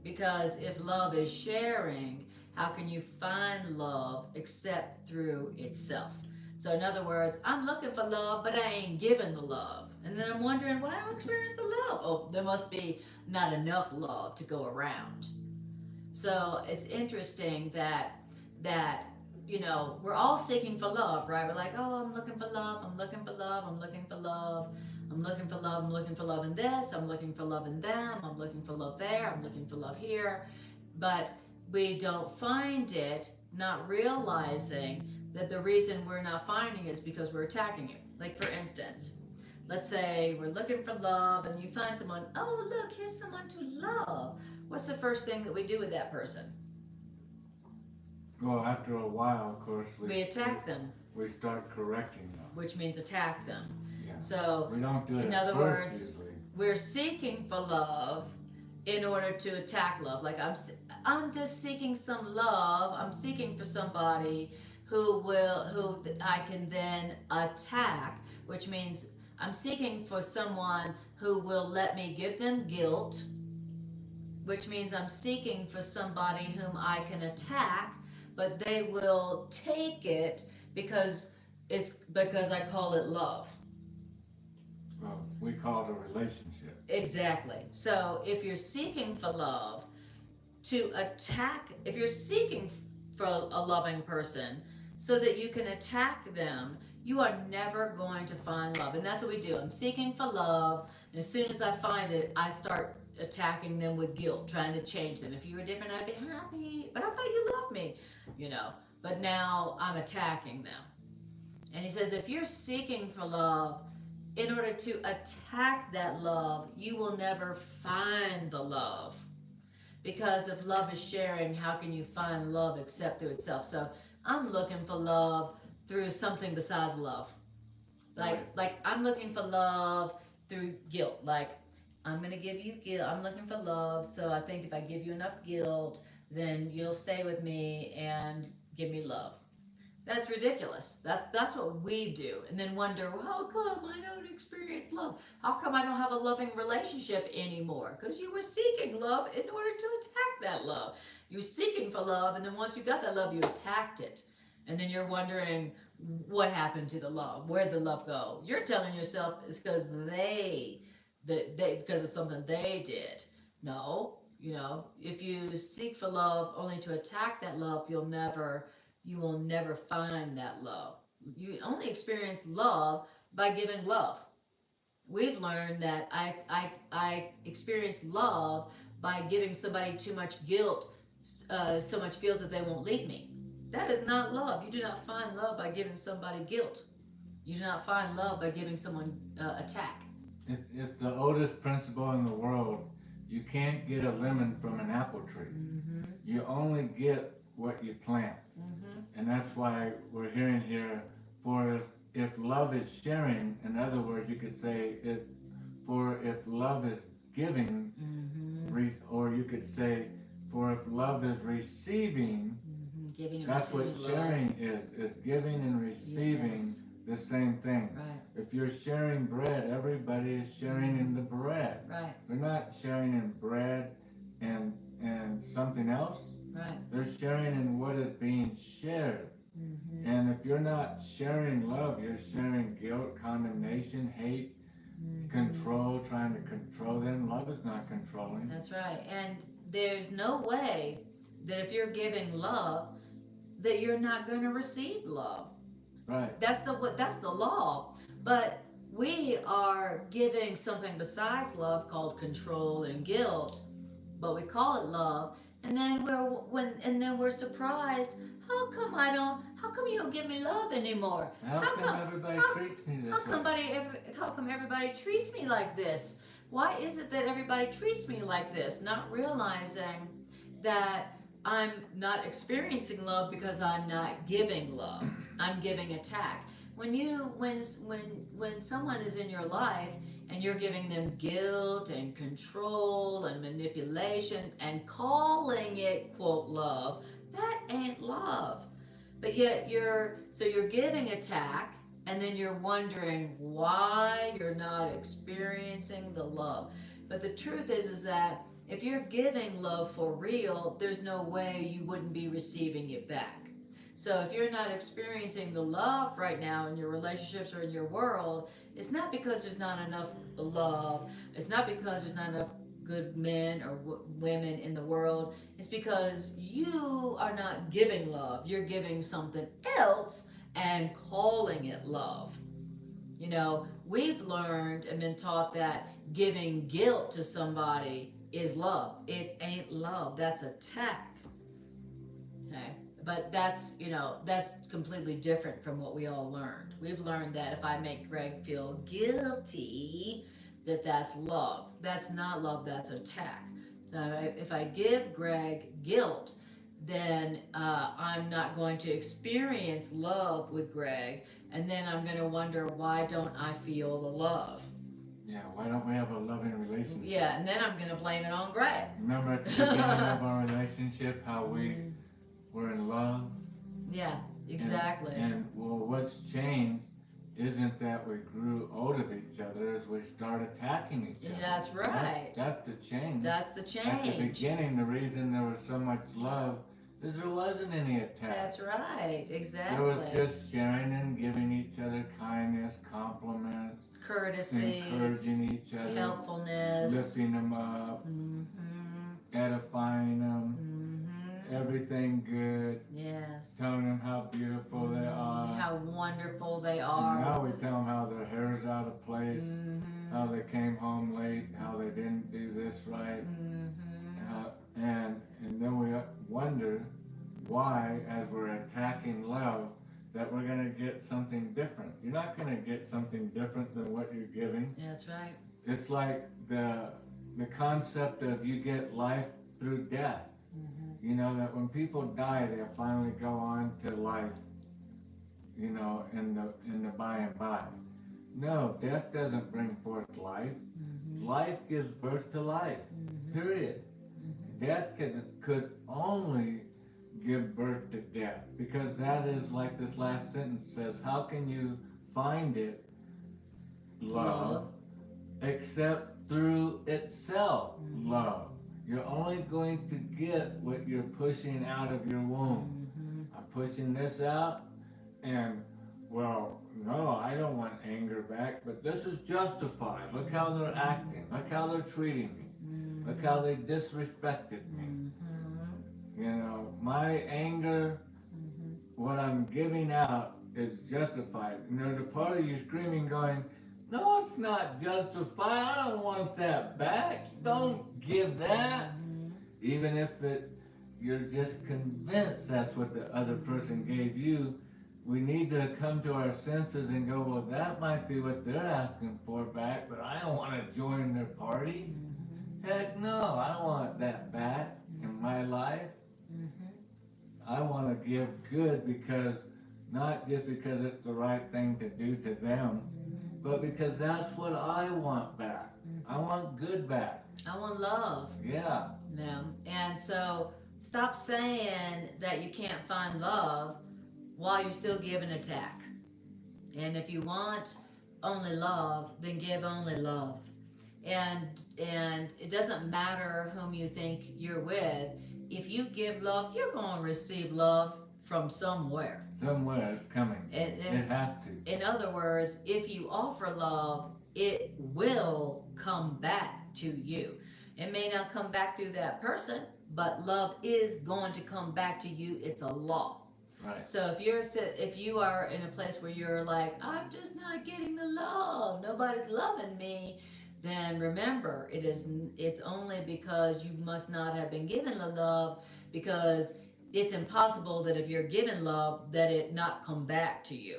Because if love is sharing, how can you find love except through itself? So in other words, I'm looking for love, but I ain't giving the love. And then I'm wondering, why don't I experience the love? Oh, there must be not enough love to go around. So it's interesting that we're all seeking for love, right? We're like, oh, I'm looking for love, I'm looking for love, I'm looking for love. I'm looking for love, I'm looking for love in this, I'm looking for love in them, I'm looking for love there, I'm looking for love here. But we don't find it, not realizing that the reason we're not finding it is because we're attacking it. Like for instance, let's say we're looking for love and you find someone, oh look, here's someone to love. What's the first thing that we do with that person? Well, after a while, of course, we attack them. We start correcting them. Which means attack them. Yeah. So, we don't do it in other words, usually. We're seeking for love in order to attack love. Like I'm just seeking some love. I'm seeking for somebody who I can then attack, which means I'm seeking for someone who will let me give them guilt, which means I'm seeking for somebody whom I can attack, but they will take it because I call it love. Well, we call it a relationship. Exactly. So if you're seeking for love to attack, if you're seeking for a loving person so that you can attack them, you are never going to find love. And that's what we do. I'm seeking for love, and as soon as I find it, I start attacking them with guilt, trying to change them. If you were different, I'd be happy, but I thought you loved me, but now I'm attacking them. And he says, if you're seeking for love, in order to attack that love, you will never find the love. Because if love is sharing, how can you find love except through itself? So I'm looking for love through something besides love. Like I'm looking for love through guilt. Like, I'm going to give you guilt. I'm looking for love. So I think if I give you enough guilt, then you'll stay with me and give me love. That's ridiculous. That's what we do, and then wonder, well, how come I don't experience love? How come I don't have a loving relationship anymore? Because you were seeking love in order to attack that love. You were seeking for love, and then once you got that love, you attacked it, and then you're wondering what happened to the love. Where'd the love go? You're telling yourself it's because because of something they did. No, if you seek for love only to attack that love, you will never find that love. You only experience love by giving love. We've learned that I experience love by giving somebody too much guilt, so much guilt that they won't leave me. That is not love. You do not find love by giving somebody guilt. You do not find love by giving someone attack. It's the oldest principle in the world. You can't get a lemon from an apple tree. Mm-hmm. You only get what you plant. Mm-hmm. And that's why we're hearing here, for if love is sharing, in other words, you could say, if love is giving, Mm-hmm. or you could say, for if love is receiving, Mm-hmm. Giving and that's what receiving sharing is giving and receiving. Yes. The same thing. Right. If you're sharing bread, everybody is sharing in the bread. Right. They're not sharing in bread and something else. Right. They're sharing in what is being shared. Mm-hmm. And if you're not sharing love, you're sharing guilt, condemnation, hate, Mm-hmm. control, trying to control them. Love is not controlling. That's right. And there's no way that if you're giving love, that you're not going to receive love. Right. That's the law. But we are giving something besides love called control and guilt, but we call it love. And then we're surprised. How come you don't give me love anymore? How come everybody treats me this way? How come everybody treats me like this? Why is it that everybody treats me like this? Not realizing that I'm not experiencing love because I'm not giving love. I'm giving attack. When someone is in your life and you're giving them guilt and control and manipulation and calling it, quote, love, that ain't love. But yet you're giving attack, and then you're wondering why you're not experiencing the love. But the truth is that if you're giving love for real, there's no way you wouldn't be receiving it back. So if you're not experiencing the love right now in your relationships or in your world, it's not because there's not enough love. It's not because there's not enough good men or women in the world. It's because you are not giving love. You're giving something else and calling it love. We've learned and been taught that giving guilt to somebody is love. It ain't love. That's attack. Okay? But that's completely different from what we all learned. We've learned that if I make Greg feel guilty, that's love. That's not love, that's attack. So if I give Greg guilt, then I'm not going to experience love with Greg, and then I'm going to wonder, why don't I feel the love? Yeah, why don't we have a loving relationship? Yeah, and then I'm going to blame it on Greg. Remember at the beginning of our relationship how we were in love? Yeah, exactly. And what's changed isn't that we grew old of each other, as we start attacking each other. That's right. That's the change. That's the change. At the beginning, the reason there was so much love is there wasn't any attack. That's right, exactly. There was just sharing and giving each other kindness, compliments, courtesy, encouraging each other, helpfulness, lifting them up, edifying them, everything good. Yes. Telling them how beautiful they are. How wonderful they And are. now we tell them how their hair's out of place, how they came home late, how they didn't do this right. And then we wonder why, as we're attacking love, that we're going to get something different. You're not going to get something different than what you're giving. That's right. It's like the concept of you get life through death. That when people die, they finally go on to life, in the by and by. No, death doesn't bring forth life. Life gives birth to life, period. death could only give birth to death, because that is like this last sentence says, how can you find it, love, except through itself, love. You're only going to get what you're pushing out of your womb. I'm pushing this out, and well, no, I don't want anger back, but this is justified. Look how they're acting. Look how they're treating me. Look how they disrespected me. You know, my anger, what I'm giving out is justified. And there's a part of you screaming going, no, it's not justified. I don't want that back. Don't give that. Even if you're just convinced that's what the other person gave you, we need to come to our senses and go, well, that might be what they're asking for back, but I don't want to join their party. Heck no, I don't want that back in my life. I want to give good, because not just because it's the right thing to do to them, but because that's what I want back. I want good back. I want love. Yeah. Yeah. And so stop saying that you can't find love while you're still giving attack. And if you want only love, then give only love. And it doesn't matter whom you think you're with. If you give love, you're going to receive love from somewhere. Somewhere it's coming. It has to. In other words, if you offer love, it will come back to you. It may not come back through that person, but love is going to come back to you. It's a law. Right. So if you are in a place where you're like, I'm just not getting the love, nobody's loving me, then remember, it's only because you must not have been given the love, because it's impossible that if you're given love that it not come back to you.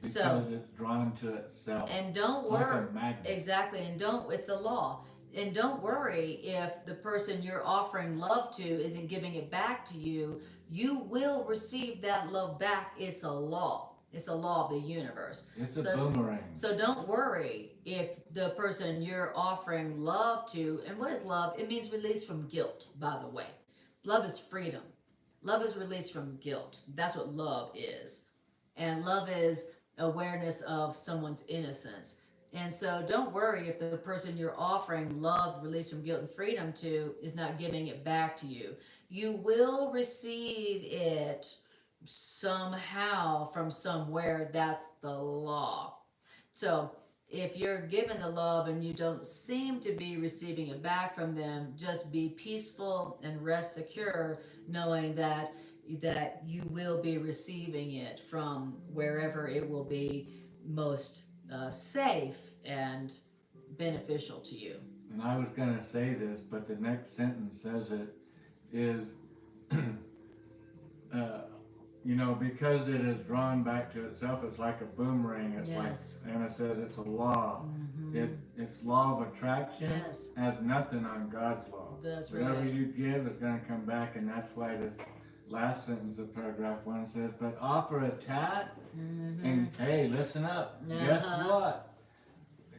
Because it's drawn to itself. And don't It's worry. like a magnet. Exactly. And it's the law. And don't worry if the person you're offering love to isn't giving it back to you. You will receive that love back. It's a law. It's a law of the universe. It's a boomerang. So don't worry if the person you're offering love to, and what is love? It means release from guilt, by the way. Love is freedom. Love is release from guilt. That's what love is. And love is awareness of someone's innocence. And so don't worry if the person you're offering love, release from guilt, and freedom to is not giving it back to you. You will receive it somehow from somewhere. That's the law. So if you're given the love and you don't seem to be receiving it back from them, just be peaceful and rest secure, knowing that you will be receiving it from wherever it will be most safe and beneficial to you. And I was going to say this, but the next sentence says it is, you know, because it is drawn back to itself, it's like a boomerang. It's Yes. like Anna says, it's a law. It's law of attraction. Yes. Has nothing on God's law. That's right. Whatever you give is going to come back, and that's why this last sentence of paragraph 1 says, but offer attack, and hey, listen up. Guess what?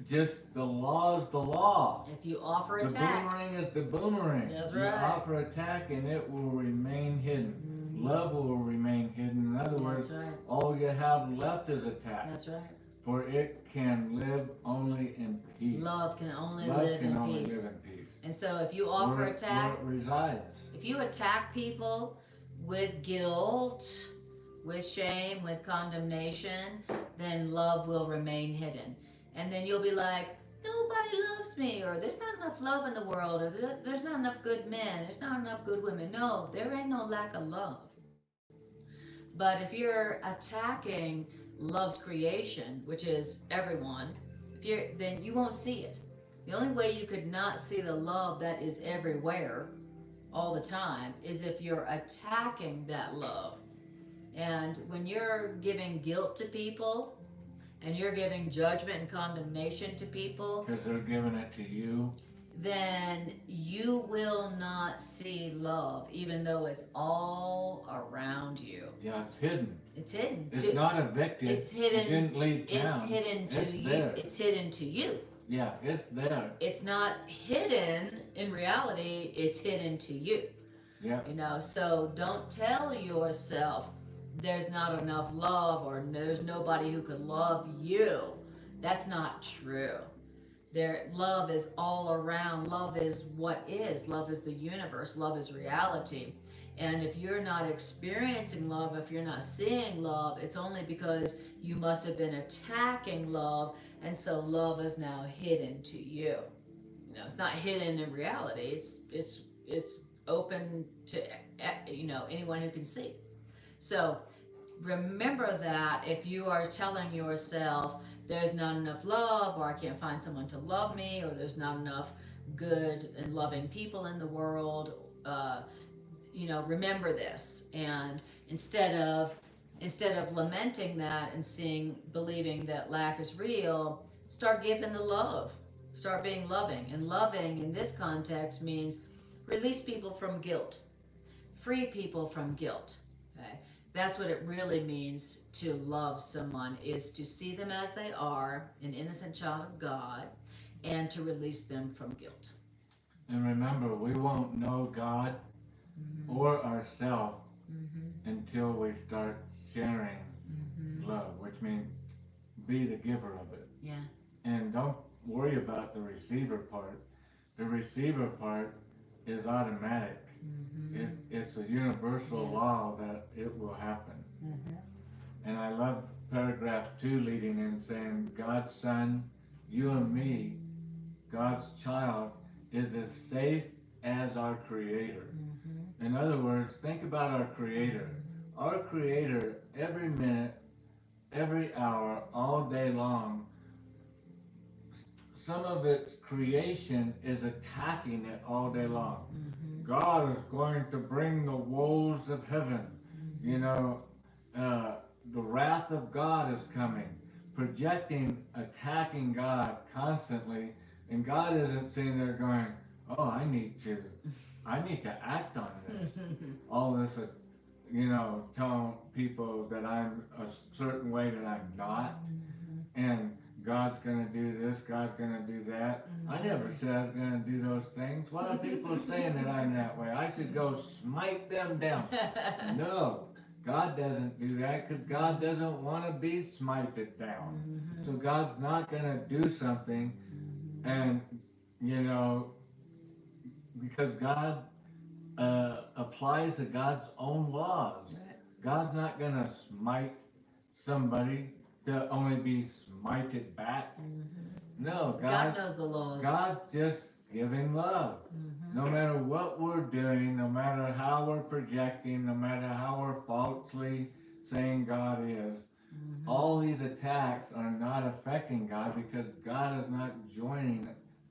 Just the law is the law. If you offer The attack, boomerang is the boomerang. That's You right. offer attack and it will remain hidden. Love will remain hidden. In other words, that's right. all you have left is attack. That's right. For it can live only in peace. Love can only Love live can in only peace. live in peace. And so if you offer Where attack, it resides. if you attack people with guilt, with shame, with condemnation, then love will remain hidden. And then you'll be like, nobody loves me, or there's not enough love in the world, or there's not enough good men, there's not enough good women. No, there ain't no lack of love. But if you're attacking love's creation, which is everyone, then you won't see it. The only way you could not see the love that is everywhere all the time is if you're attacking that love. And when you're giving guilt to people, and you're giving judgment and condemnation to people, Because they're giving it to you. then you will not see love, even though it's all around you. Yeah, it's hidden. It's hidden. It's not evicted. It's hidden. It didn't leave town. It's hidden to It's you. there. It's hidden to you. Yeah, it's there. It's not hidden in reality, it's hidden to you. Yeah. You know, so don't tell yourself there's not enough love or there's nobody who could love you. That's not true. Love is all around. Love is what is. Love is the universe. Love is reality. And if you're not experiencing love, if you're not seeing love, it's only because you must have been attacking love, and so love is now hidden to you. You know, it's not hidden in reality. It's open to anyone who can see. So remember that if you are telling yourself there's not enough love, or I can't find someone to love me, or there's not enough good and loving people in the world, remember this, and instead of lamenting that and believing that lack is real, start giving the love. Start being loving. And loving in this context means release people from guilt, free people from guilt. Okay, that's what it really means to love someone, is to see them as they are, an innocent child of God, and to release them from guilt. And remember, we won't know God or ourselves until we start sharing love, which means be the giver of it. Yeah. And don't worry about the receiver part. The receiver part is automatic. It's a universal law that it will happen. And I love paragraph 2 leading in saying, God's Son, you and me, God's child, is as safe as our Creator. In other words, think about our Creator. Our Creator, every minute, every hour, all day long, some of its creation is attacking it all day long. God is going to bring the woes of heaven. The wrath of God is coming, projecting, attacking God constantly, and God isn't sitting there going, oh, I need to act on this. All this, telling people that I'm a certain way that I'm not, and God's going to do this, God's going to do that. I never said I was going to do those things. What are people saying that I'm that way? I should go smite them down. No, God doesn't do that, because God doesn't want to be smited down. So God's not going to do something, and, because God applies to God's own laws. God's not going to smite somebody to only be smited back. No, God knows the laws. God's just giving love. No matter what we're doing, no matter how we're projecting, no matter how we're falsely saying God is, all these attacks are not affecting God, because God is not joining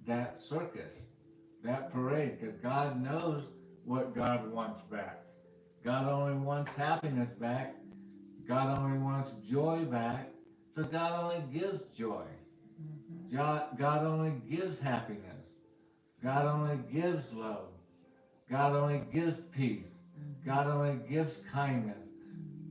that circus, that parade, because God knows what God wants back. God only wants happiness back. God only wants joy back. So God only gives joy. God only gives happiness. God only gives love. God only gives peace. God only gives kindness.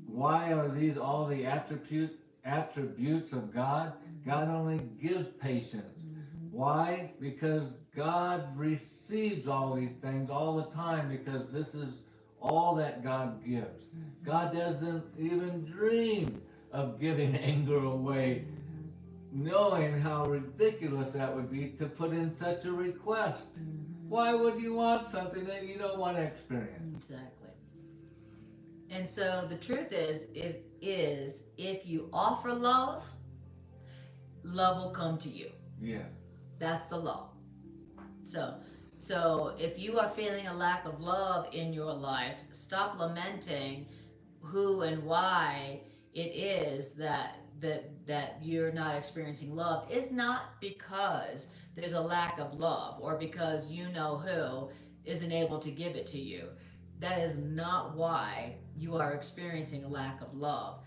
Why are these all the attributes of God? God only gives patience. Why? Because God receives all these things all the time, because this is all that God gives. God doesn't even dream of giving anger away, knowing how ridiculous that would be to put in such a request. Why would you want something that you don't want to experience? Exactly. And so the truth is if you offer love, love will come to you. Yes. That's the law. So if you are feeling a lack of love in your life, stop lamenting who and why it is that you're not experiencing love. It's not because there's a lack of love, or because you know who isn't able to give it to you. That is not why you are experiencing a lack of love.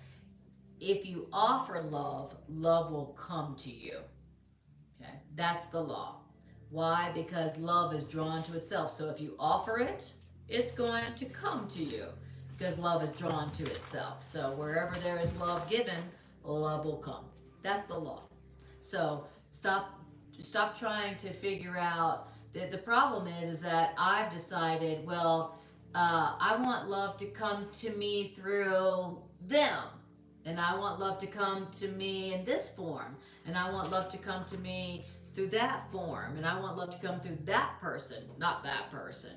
If you offer love, love will come to you. Okay, that's the law. Why? Because love is drawn to itself. So if you offer it, it's going to come to you, because love is drawn to itself. So wherever there is love given, love will come. That's the law. So stop Stop trying to figure out. The problem is that I've decided, well, I want love to come to me through them. And I want love to come to me in this form. And I want love to come to me through that form. And I want love to come through that person, not that person.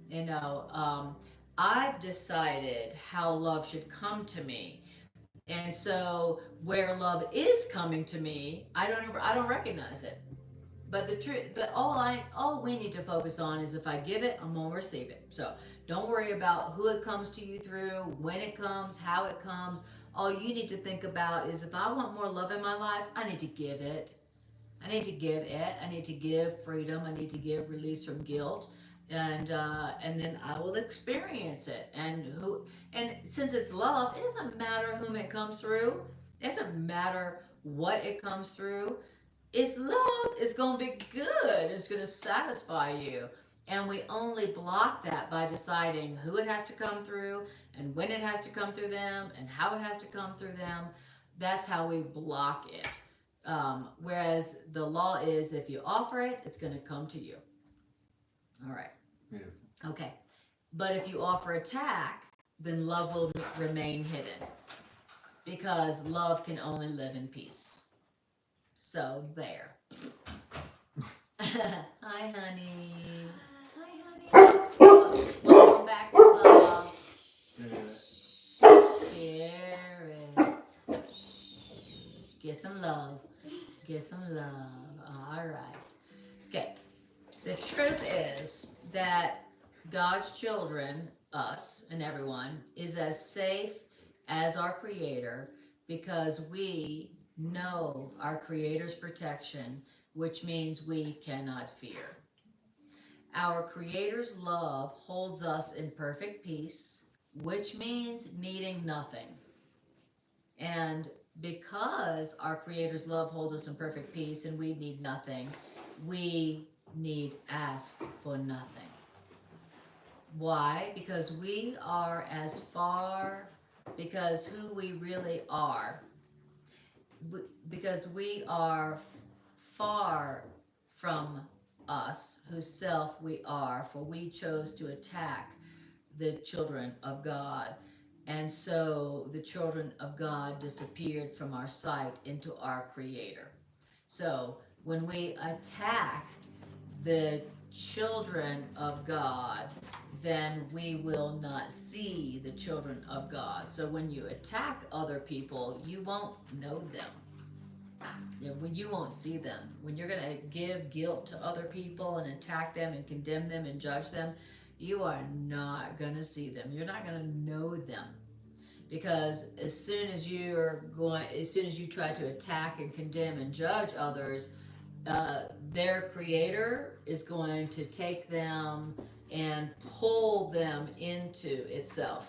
You know, I've decided how love should come to me. And so where love is coming to me, I don't recognize it. But the truth, but all we need to focus on is if I give it, I'm gonna receive it. So don't worry about who it comes to you through, when it comes, how it comes. All you need to think about is if I want more love in my life, I need to give it. I need to give it. I need to give freedom. I need to give release from guilt, and then I will experience it. And since it's love, it doesn't matter whom it comes through. It doesn't matter what it comes through. It's love. It's gonna be good. It's gonna satisfy you. And we only block that by deciding who it has to come through and when it has to come through them and how it has to come through them. That's how we block it. Whereas the law is if you offer it, it's going to come to you. All right. Beautiful. Okay. But if you offer attack, then love will remain hidden because love can only live in peace. So there. Hi, honey. Hi, honey. Welcome back to love. Spirit. Get some love. Get some love. All right. Okay. The truth is that God's children, us and everyone, is as safe as our Creator because we know our Creator's protection, which means we cannot fear. Our Creator's love holds us in perfect peace, which means needing nothing. And because our Creator's love holds us in perfect peace and we need nothing, we need ask for nothing. Why? Because we are as far, because who we really are, because we are far from us, whose self we are, for we chose to attack the children of God. And so the children of God disappeared from our sight into our Creator. So when we attack the children of God, then we will not see the children of God. So when you attack other people, you won't know them. When you won't see them. When you're going to give guilt to other people and attack them and condemn them and judge them, you are not going to see them. You're not going to know them. Because as soon as you try to attack and condemn and judge others, their Creator is going to take them and pull them into itself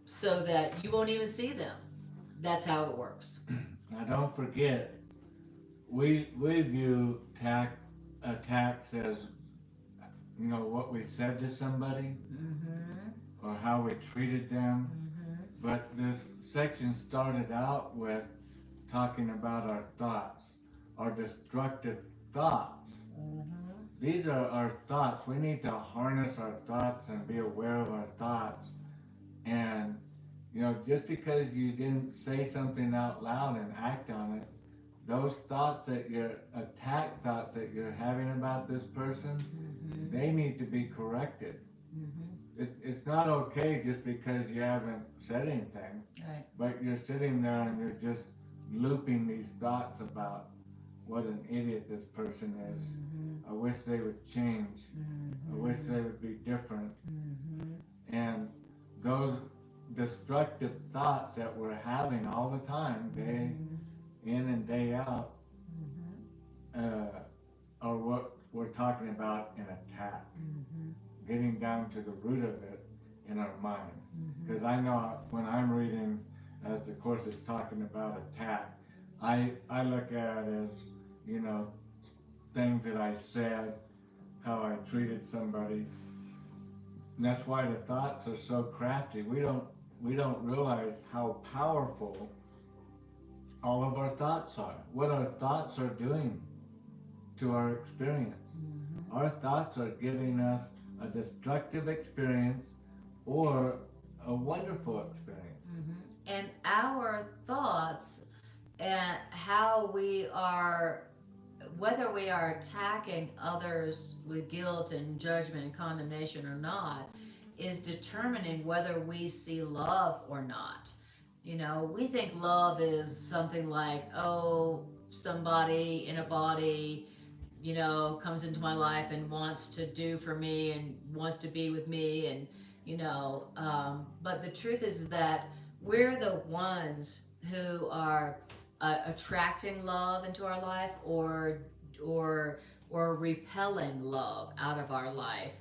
so that you won't even see them. That's how it works. Now don't forget, we view attacks as, what we said to somebody, or how we treated them. But this section started out with talking about our thoughts, our destructive thoughts. These are our thoughts. We need to harness our thoughts and be aware of our thoughts. And, just because you didn't say something out loud and act on it, those thoughts attack thoughts that you're having about this person, they need to be corrected. It's not okay just because you haven't said anything, Right. but you're sitting there and you're just looping these thoughts about what an idiot this person is. I wish they would change. I wish they would be different. And those destructive thoughts that we're having all the time, day in and day out, are what we're talking about in attack. Getting down to the root of it in our mind. Because I know when I'm reading, as the Course is talking about attack, I look at it as, things that I said, how I treated somebody. And that's why the thoughts are so crafty. We don't realize how powerful all of our thoughts are, what our thoughts are doing to our experience. Our thoughts are giving us a destructive experience or a wonderful experience. And our thoughts and how we are, whether we are attacking others with guilt and judgment and condemnation or not, is determining whether we see love or not. You know, we think love is something like, oh, somebody in a body, you know, comes into my life and wants to do for me and wants to be with me, and you know, but the truth is that we're the ones who are attracting love into our life or repelling love out of our life,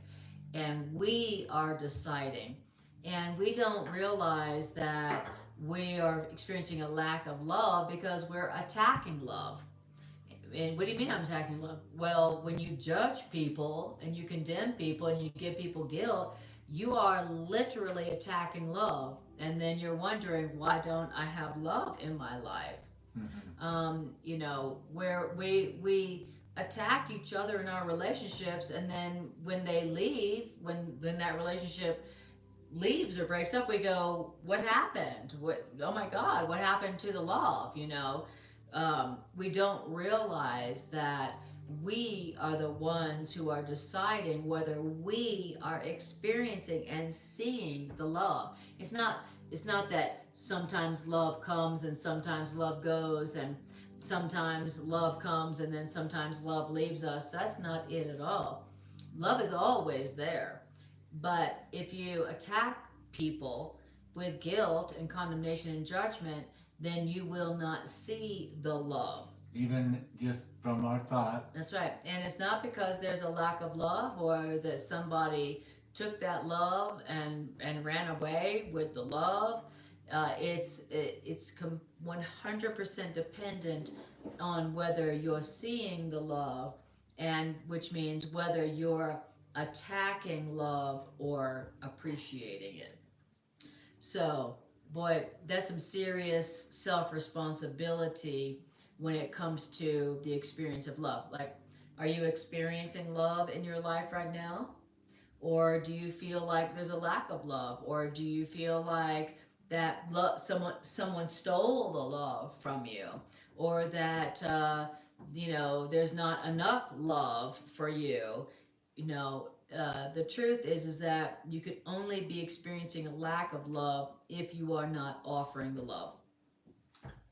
and we are deciding. And we don't realize that we are experiencing a lack of love because we're attacking love. And what do you mean I'm attacking love? Well, when you judge people and you condemn people and you give people guilt, you are literally attacking love. And then you're wondering, why don't I have love in my life? You know, where we attack each other in our relationships, and then when they leave, when that relationship leaves or breaks up, we go, what happened? Oh my God, what happened to the love? You know, we don't realize that we are the ones who are deciding whether we are experiencing and seeing the love. It's not that sometimes love comes and sometimes love goes, and sometimes love comes and then sometimes love leaves us. That's not it at all. Love is always there. But if you attack people with guilt and condemnation and judgment, then you will not see the love. Even just from our thoughts. That's right. And it's not because there's a lack of love or that somebody took that love and ran away with the love. It's 100% dependent on whether you're seeing the love, and which means whether you're attacking love or appreciating it. So, boy, that's some serious self-responsibility when it comes to the experience of love. Like, are you experiencing love in your life right now? Or do you feel like there's a lack of love? Or do you feel like that someone stole the love from you? Or that, you know, there's not enough love for you? You know, the truth is that you could only be experiencing a lack of love if you are not offering the love.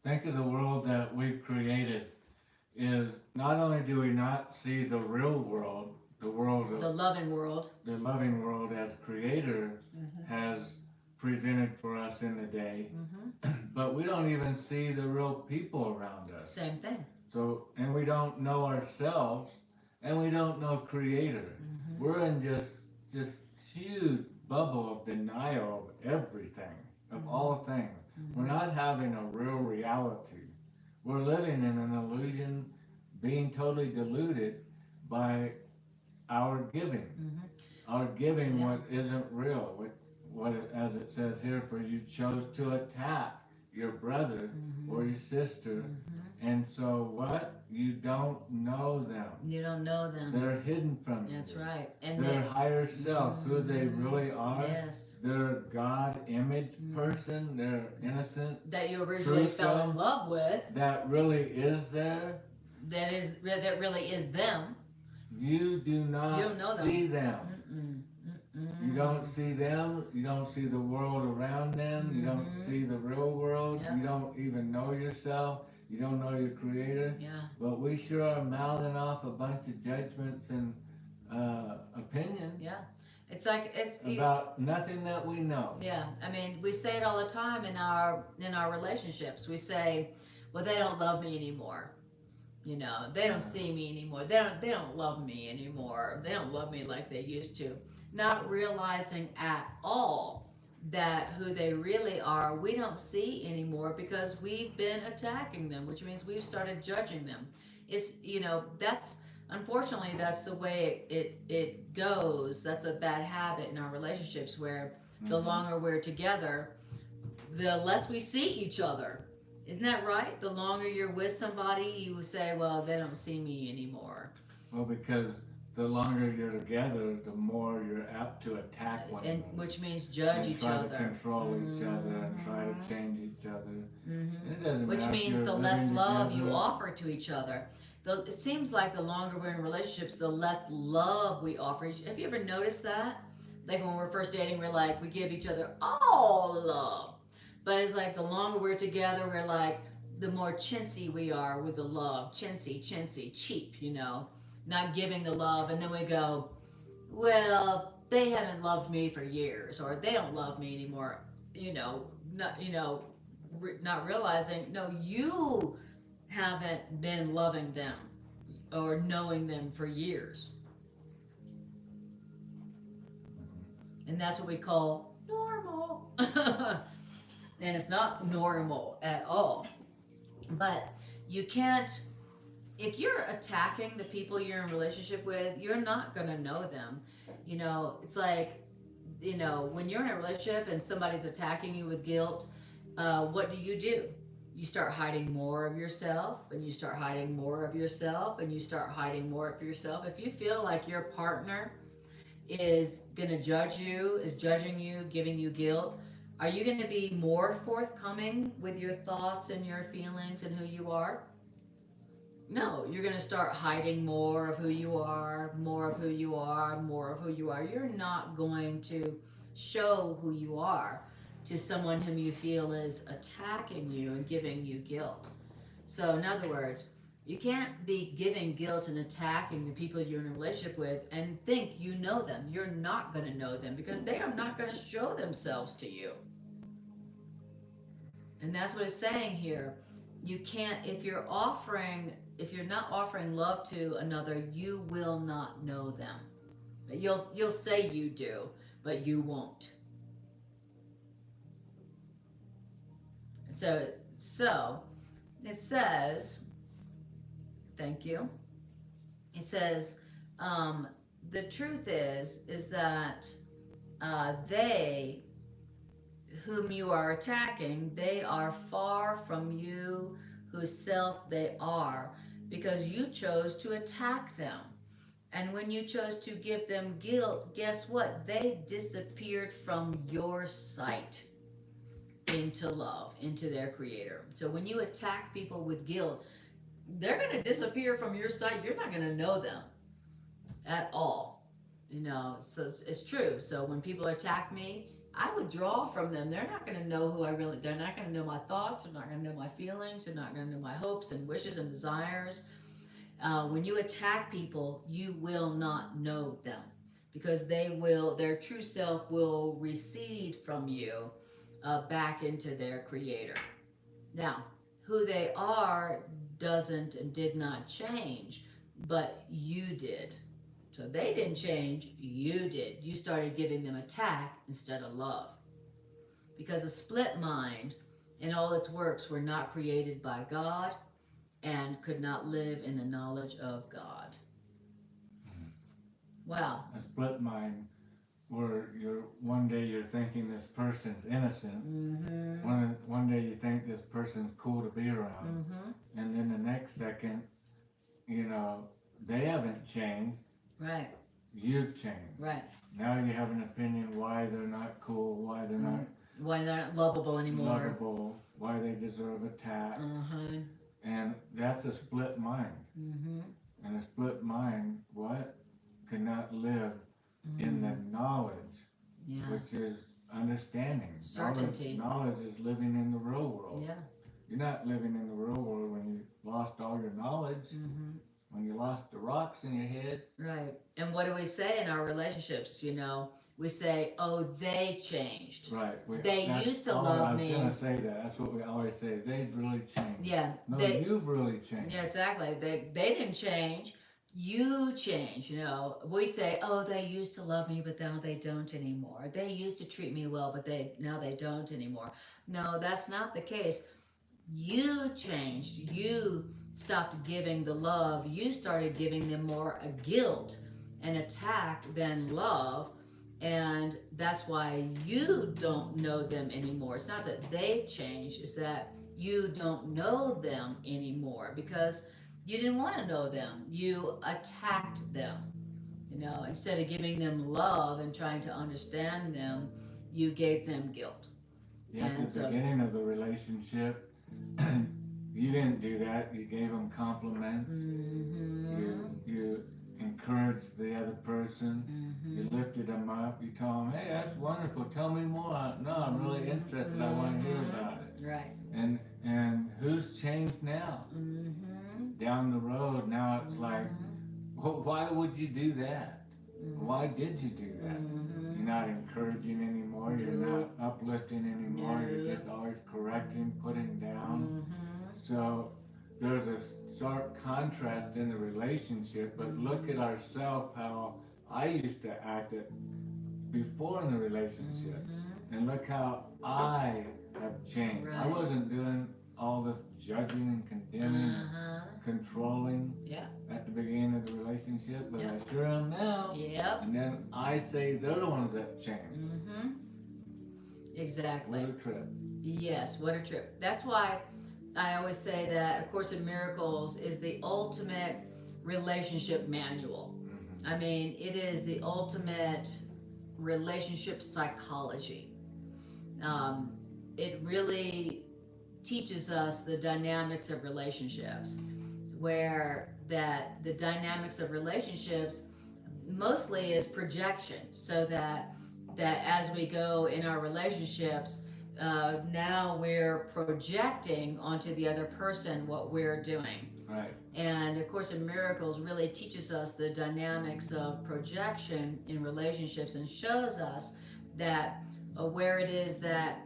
Think of the world that we've created. Is not only do we not see the real world, the world of the loving world as Creator has presented for us in the day, but we don't even see the real people around us. Same thing. So, and we don't know ourselves, and we don't know Creator. We're in just huge bubble of denial of everything, of all things. We're not having a real reality. We're living in an illusion, being totally deluded by our giving. Our giving what isn't real, what as it says here, for you chose to attack your brother or your sister, and so what? You don't know them. You don't know them. They're hidden from you. That's right. And their higher self, who they really are. Yes. Their God image person, their innocent that you originally fell in love with. That really is there. That really is them. You do not see them. You don't see them. You don't see the world around them. You don't see the real world. You don't even know yourself. You don't know your Creator. But we sure are mouthing off a bunch of judgments and opinions. It's like it's about nothing that we know. I mean, we say it all the time in our relationships. We say, well, they don't love me anymore. You know, they don't see me anymore. They don't love me anymore. They don't love me like they used to. Not realizing at all that who they really are, we don't see anymore because we've been attacking them, which means we've started judging them. It's, you know, unfortunately, that's the way it goes. That's a bad habit in our relationships, where the longer we're together, the less we see each other. Isn't that right? The longer you're with somebody, you say, well, they don't see me anymore. Well, because the longer you're together, the more you're apt to attack one And another. which means judge each try other. to control each other and try to change each other. It doesn't Which matter if means you're the less living love you together. offer to each other. It seems like the longer we're in relationships, the less love we offer each. Have you ever noticed that? Like when we're first dating, we're like, we give each other all love. But it's like the longer we're together, we're like, the more chintzy we are with the love. Chintzy, cheap, you know, not giving the love. And then we go, well, they haven't loved me for years, or they don't love me anymore, not realizing, no, you haven't been loving them or knowing them for years. And that's what we call normal. And it's not normal at all. But you can't, if you're attacking the people you're in a relationship with, you're not going to know them. It's like, when you're in a relationship and somebody's attacking you with guilt, what do? You start hiding more of yourself, and you start hiding more of yourself, and you start hiding more of yourself. If you feel like your partner is going to judge you, is judging you, giving you guilt, are you going to be more forthcoming with your thoughts and your feelings and who you are? No, you're going to start hiding more of who you are, more of who you are, more of who you are. You're not going to show who you are to someone whom you feel is attacking you and giving you guilt. So in other words, you can't be giving guilt and attacking the people you're in a relationship with and think you know them. You're not going to know them because they are not going to show themselves to you. And that's what it's saying here. You can't, if you're not offering love to another, you will not know them. You'll say you do, but you won't. So it says, thank you. It says, the truth is that they whom you are attacking, they are far from you whose self they are, because you chose to attack them. And when you chose to give them guilt, guess what? They disappeared from your sight into love, into their creator. So when you attack people with guilt, they're going to disappear from your sight. You're not going to know them at all. So it's true. So when people attack me, I withdraw from them. They're not going to know who they're not going to know my thoughts. They're not going to know my feelings. They're not going to know my hopes and wishes and desires. When you attack people, you will not know them because their true self will recede from you back into their creator. Now, who they are doesn't and did not change, but you did. So they didn't change, you did. You started giving them attack instead of love. Because a split mind and all its works were not created by God and could not live in the knowledge of God. Wow. A split mind where one day you're thinking this person's innocent, one day you think this person's cool to be around, and then the next second, they haven't changed. Right. You've changed. Right. Now you have an opinion why they're not cool, why they're not lovable anymore. Why they deserve attack. And that's a split mind. And a split mind, could not live in the knowledge, which is understanding. Certainty. Knowledge is living in the real world. Yeah. You're not living in the real world when you lost all your knowledge. When you lost the rocks in your head. Right. And what do we say in our relationships? We say, oh, they changed. Right. They used to love me. I was going to say that. That's what we always say. They've really changed. Yeah. No, you've really changed. Yeah, exactly. They didn't change. You change. We say, oh, they used to love me, but now they don't anymore. They used to treat me well, but now they don't anymore. No, that's not the case. You changed. You stopped giving the love. You started giving them more a guilt and attack than love. And that's why you don't know them anymore. It's not that they've changed, it's that you don't know them anymore because you didn't want to know them. You attacked them. Instead of giving them love and trying to understand them, you gave them guilt. Yeah, at the beginning of the relationship, you didn't do that. You gave them compliments. You encouraged the other person. You lifted them up. You told them, hey, that's wonderful. Tell me more. No, I'm really interested. I want to hear about it. Right. And who's changed now? Down the road, now it's like, well, why would you do that? Why did you do that? You're not encouraging anymore. You're not uplifting anymore. You're just always correcting, putting down. So there's a stark contrast in the relationship, but look at ourselves, how I used to act it before in the relationship. And look how I have changed. Right. I wasn't doing all this judging and condemning, controlling at the beginning of the relationship, but I sure am now. And then I say they're the ones that changed. Exactly. What a trip. Yes, what a trip. That's why I always say that A Course in Miracles is the ultimate relationship manual. I mean, it is the ultimate relationship psychology. It really teaches us the dynamics of relationships, where that the dynamics of relationships mostly is projection, so that as we go in our relationships, now we're projecting onto the other person what we're doing. Right. And A Course in Miracles really teaches us the dynamics of projection in relationships and shows us that where it is that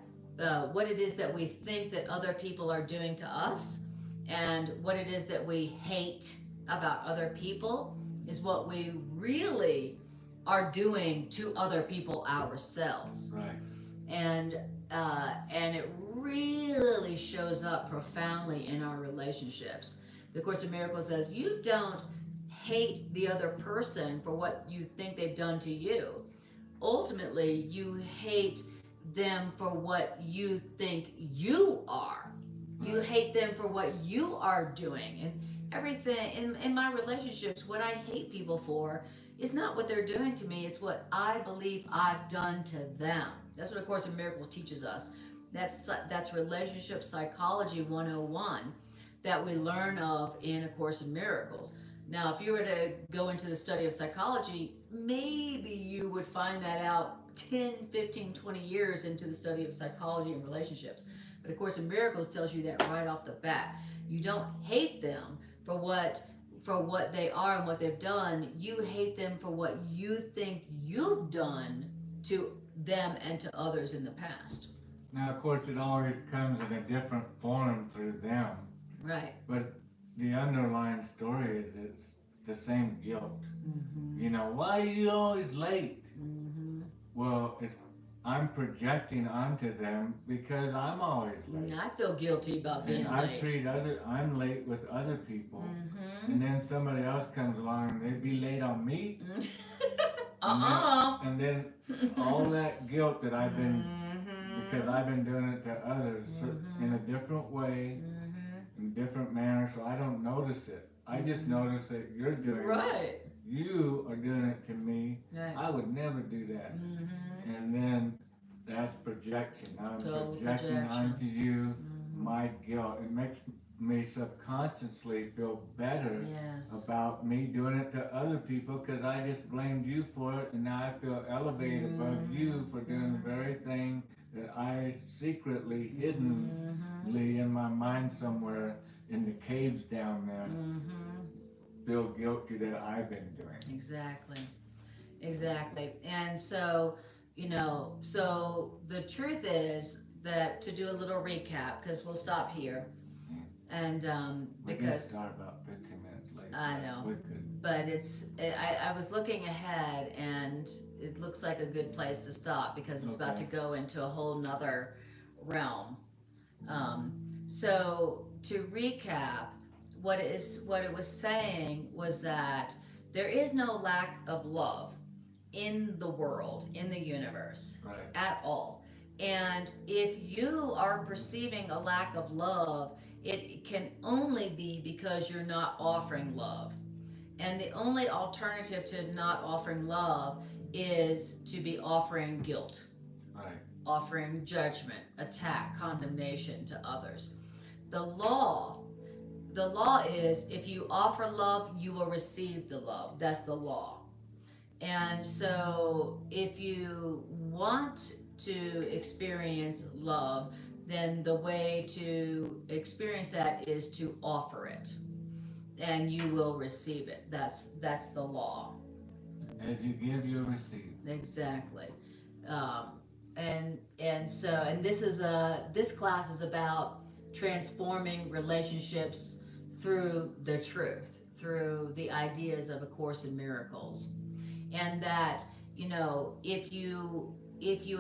what it is that we think that other people are doing to us, and what it is that we hate about other people is what we really are doing to other people ourselves. Right. And it really shows up profoundly in our relationships. The Course in Miracles says you don't hate the other person for what you think they've done to you. Ultimately, you hate them for what you think you are. You hate them for what you are doing. And everything in my relationships, what I hate people for is not what they're doing to me, it's what I believe I've done to them. That's what A Course in Miracles teaches us. That's relationship psychology 101 that we learn of in A Course in Miracles. Now, if you were to go into the study of psychology, maybe you would find that out 10, 15, 20 years into the study of psychology and relationships. But A Course in Miracles tells you that right off the bat. You don't hate them for what they are and what they've done. You hate them for what you think you've done to them and to others in the past. Now, of course, it always comes in a different form through them. Right. But the underlying story is it's the same guilt. Why are you always late? Well, I'm projecting onto them because I'm always late. I feel guilty about being late. I'm late with other people. And then somebody else comes along and they be late on me. And then all that guilt that I've been, because I've been doing it to others in a different way, in different manner, so I don't notice it. I just notice that you're doing it. You are doing it to me. Right. I would never do that. And then that's projection. I'm projecting onto you my guilt. It makes me subconsciously feel better about me doing it to other people because I just blamed you for it, and now I feel elevated above you for doing the very thing that I secretly, hiddenly in my mind somewhere in the caves down there feel guilty that I've been doing. Exactly. And so, so the truth is that, to do a little recap, because we'll stop here, and because start about 15 minutes late. I know, but I was looking ahead, and it looks like a good place to stop because it's about to go into a whole nother realm. So to recap, what it was saying was that there is no lack of love. in the world, in the universe, Right. at all. And if you are perceiving a lack of love, it can only be because you're not offering love. And the only alternative to not offering love is to be offering guilt, Right. offering judgment, attack, condemnation to others. The law is if you offer love, you will receive the love. That's the law. And so if you want to experience love, then the way to experience that is to offer it, and you will receive it. That's the law. As you give, you receive. Exactly. And this class is about transforming relationships through the truth, through the ideas of A Course in Miracles. And that, if you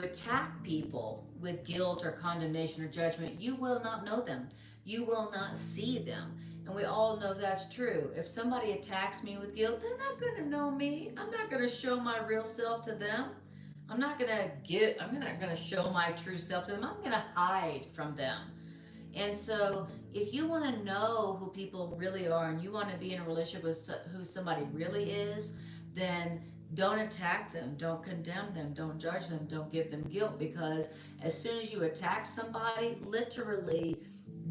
attack people with guilt or condemnation or judgment, you will not know them. You will not see them. And we all know that's true. If somebody attacks me with guilt, they're not going to know me. I'm not going to show my real self to them. I'm not going to show my true self to them. I'm going to hide from them. And so if you want to know who people really are and you want to be in a relationship with who somebody really is, then don't attack them, don't condemn them, don't judge them, don't give them guilt, because as soon as you attack somebody, literally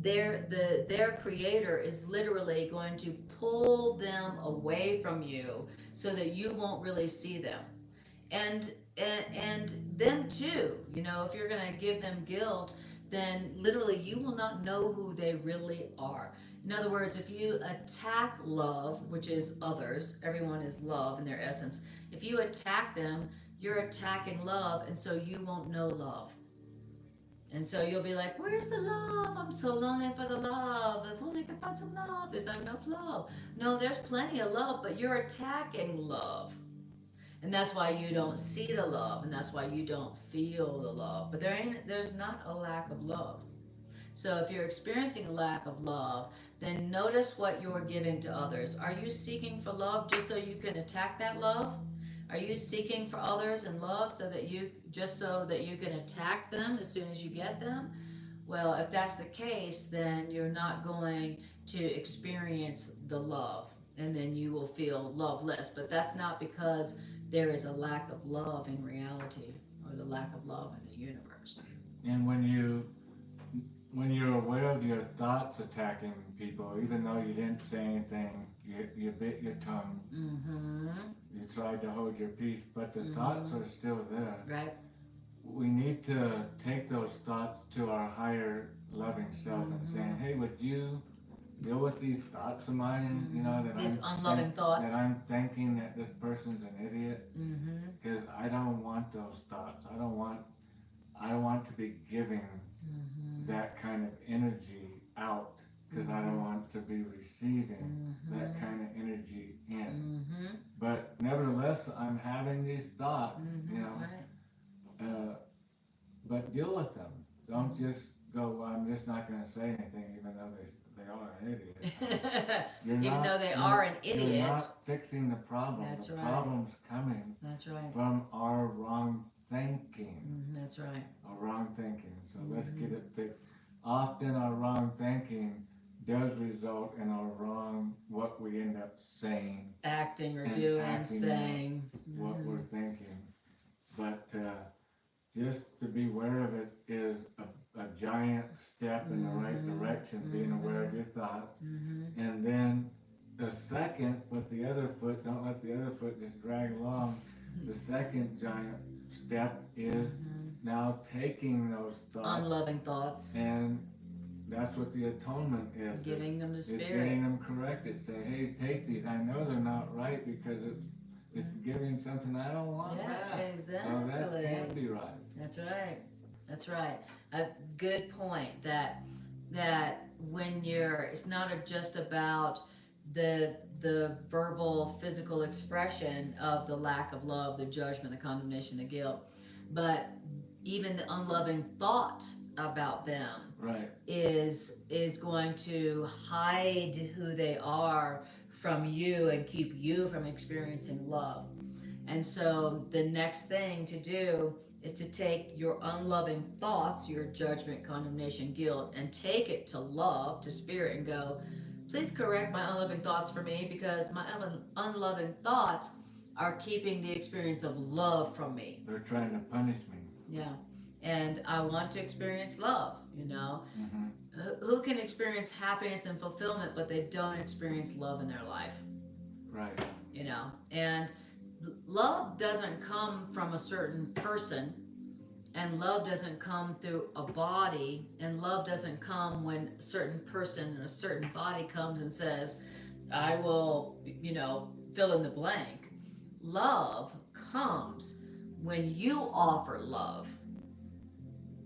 their creator is literally going to pull them away from you so that you won't really see them. And them too, if you're going to give them guilt, then literally you will not know who they really are. In other words, if you attack love, which is others, everyone is love in their essence. If you attack them, you're attacking love, and so you won't know love. And so you'll be like, where's the love? I'm so lonely for the love. If only I could find some love. There's not enough love. No, there's plenty of love, but you're attacking love. And that's why you don't see the love, and that's why you don't feel the love. But there's not a lack of love. So if you're experiencing a lack of love, then notice what you're giving to others. Are you seeking for love just so you can attack that love? Are you seeking for others and love so that you can attack them as soon as you get them? Well, if that's the case, then you're not going to experience the love, and then you will feel loveless. But that's not because there is a lack of love in reality, or the lack of love in the universe. And when you're aware of your thoughts attacking people, even though you didn't say anything, you bit your tongue. Mm-hmm. You tried to hold your peace, but the thoughts are still there. Right. We need to take those thoughts to our higher loving self and saying, hey, would you deal with these thoughts of mine, These unloving thoughts. That I'm thinking that this person's an idiot, because I don't want those thoughts. I don't want to be giving that kind of energy out, because I don't want to be receiving that kind of energy in. But nevertheless, I'm having these thoughts, Right. but deal with them. Don't just go, well, I'm just not going to say anything, even though they are an idiot. Even though they are an idiot. You're not fixing the problem. That's the right. problem's coming That's right. from our wrong thinking. That's right. Our wrong thinking. So let's get it fixed. Often our wrong thinking does result in what we end up saying. Acting or And doing, acting saying. What we're thinking. But just to be aware of it is a giant step in the right direction, being aware of your thoughts. And then the second, with the other foot, don't let the other foot just drag along. The second giant step is now taking those thoughts. Unloving thoughts. And that's what the atonement is. Giving them to It's Spirit. getting them corrected. Say, hey, take these. I know they're not right because it's giving something I don't want. Yeah, exactly. So that can't be right. That's right. That's right. A good point that when it's not just about the verbal, physical expression of the lack of love, the judgment, the condemnation, the guilt, but even the unloving thought about them is going to hide who they are from you and keep you from experiencing love. And so the next thing to do is to take your unloving thoughts, your judgment, condemnation, guilt, and take it to love, to spirit, and go, please correct my unloving thoughts for me, because my unloving thoughts are keeping the experience of love from me. They're trying to punish me. Yeah. And I want to experience love, you know. Who can experience happiness and fulfillment, but they don't experience love in their life? Right. You know, and love doesn't come from a certain person, and love doesn't come through a body, and love doesn't come when a certain person or a certain body comes and says, I will, you know, fill in the blank. Love comes when you offer love.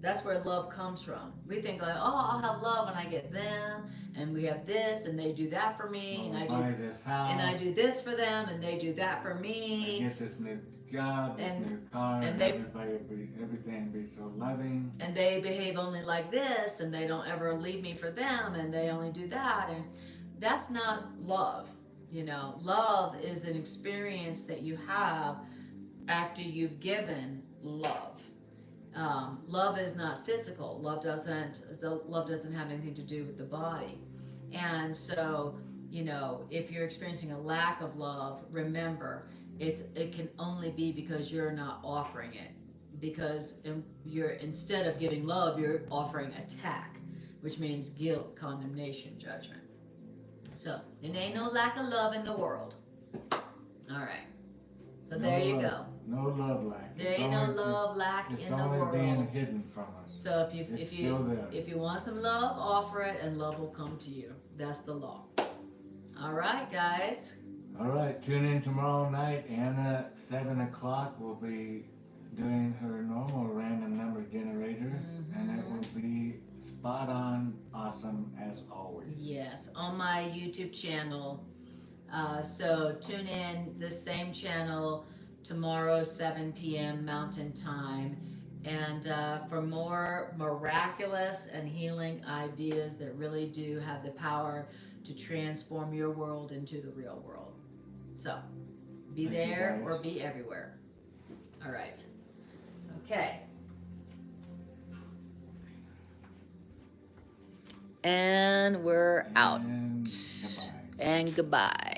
That's where love comes from. We think like, oh, I'll have love when I get them, and we have this, and they do that for me, and I do this for them, and they do that for me. I get this new job, this new car, and everything be so loving. And they behave only like this, and they don't ever leave me for them, and they only do that, and that's not love. You know, love is an experience that you have after you've given love. Love is not physical. Love doesn't have anything to do with the body. And so, you know, if you're experiencing a lack of love, remember, it can only be because you're not offering it. Because instead of giving love, you're offering attack, which means guilt, condemnation, judgment. So there ain't no lack of love in the world. All right. So there you go. No love lack. There ain't no love lack in the world. It's only being hidden from us. So if you want some love, offer it, and love will come to you. That's the law. All right, guys. All right, tune in tomorrow night. Anna, 7 o'clock, will be doing her normal random number generator, and it will be spot on, awesome as always. Yes, on my YouTube channel. So tune in this same channel tomorrow, 7 p.m. Mountain Time, and for more miraculous and healing ideas that really do have the power to transform your world into the real world. So be there or be everywhere. All right. Okay. And we're out. And goodbye. And goodbye.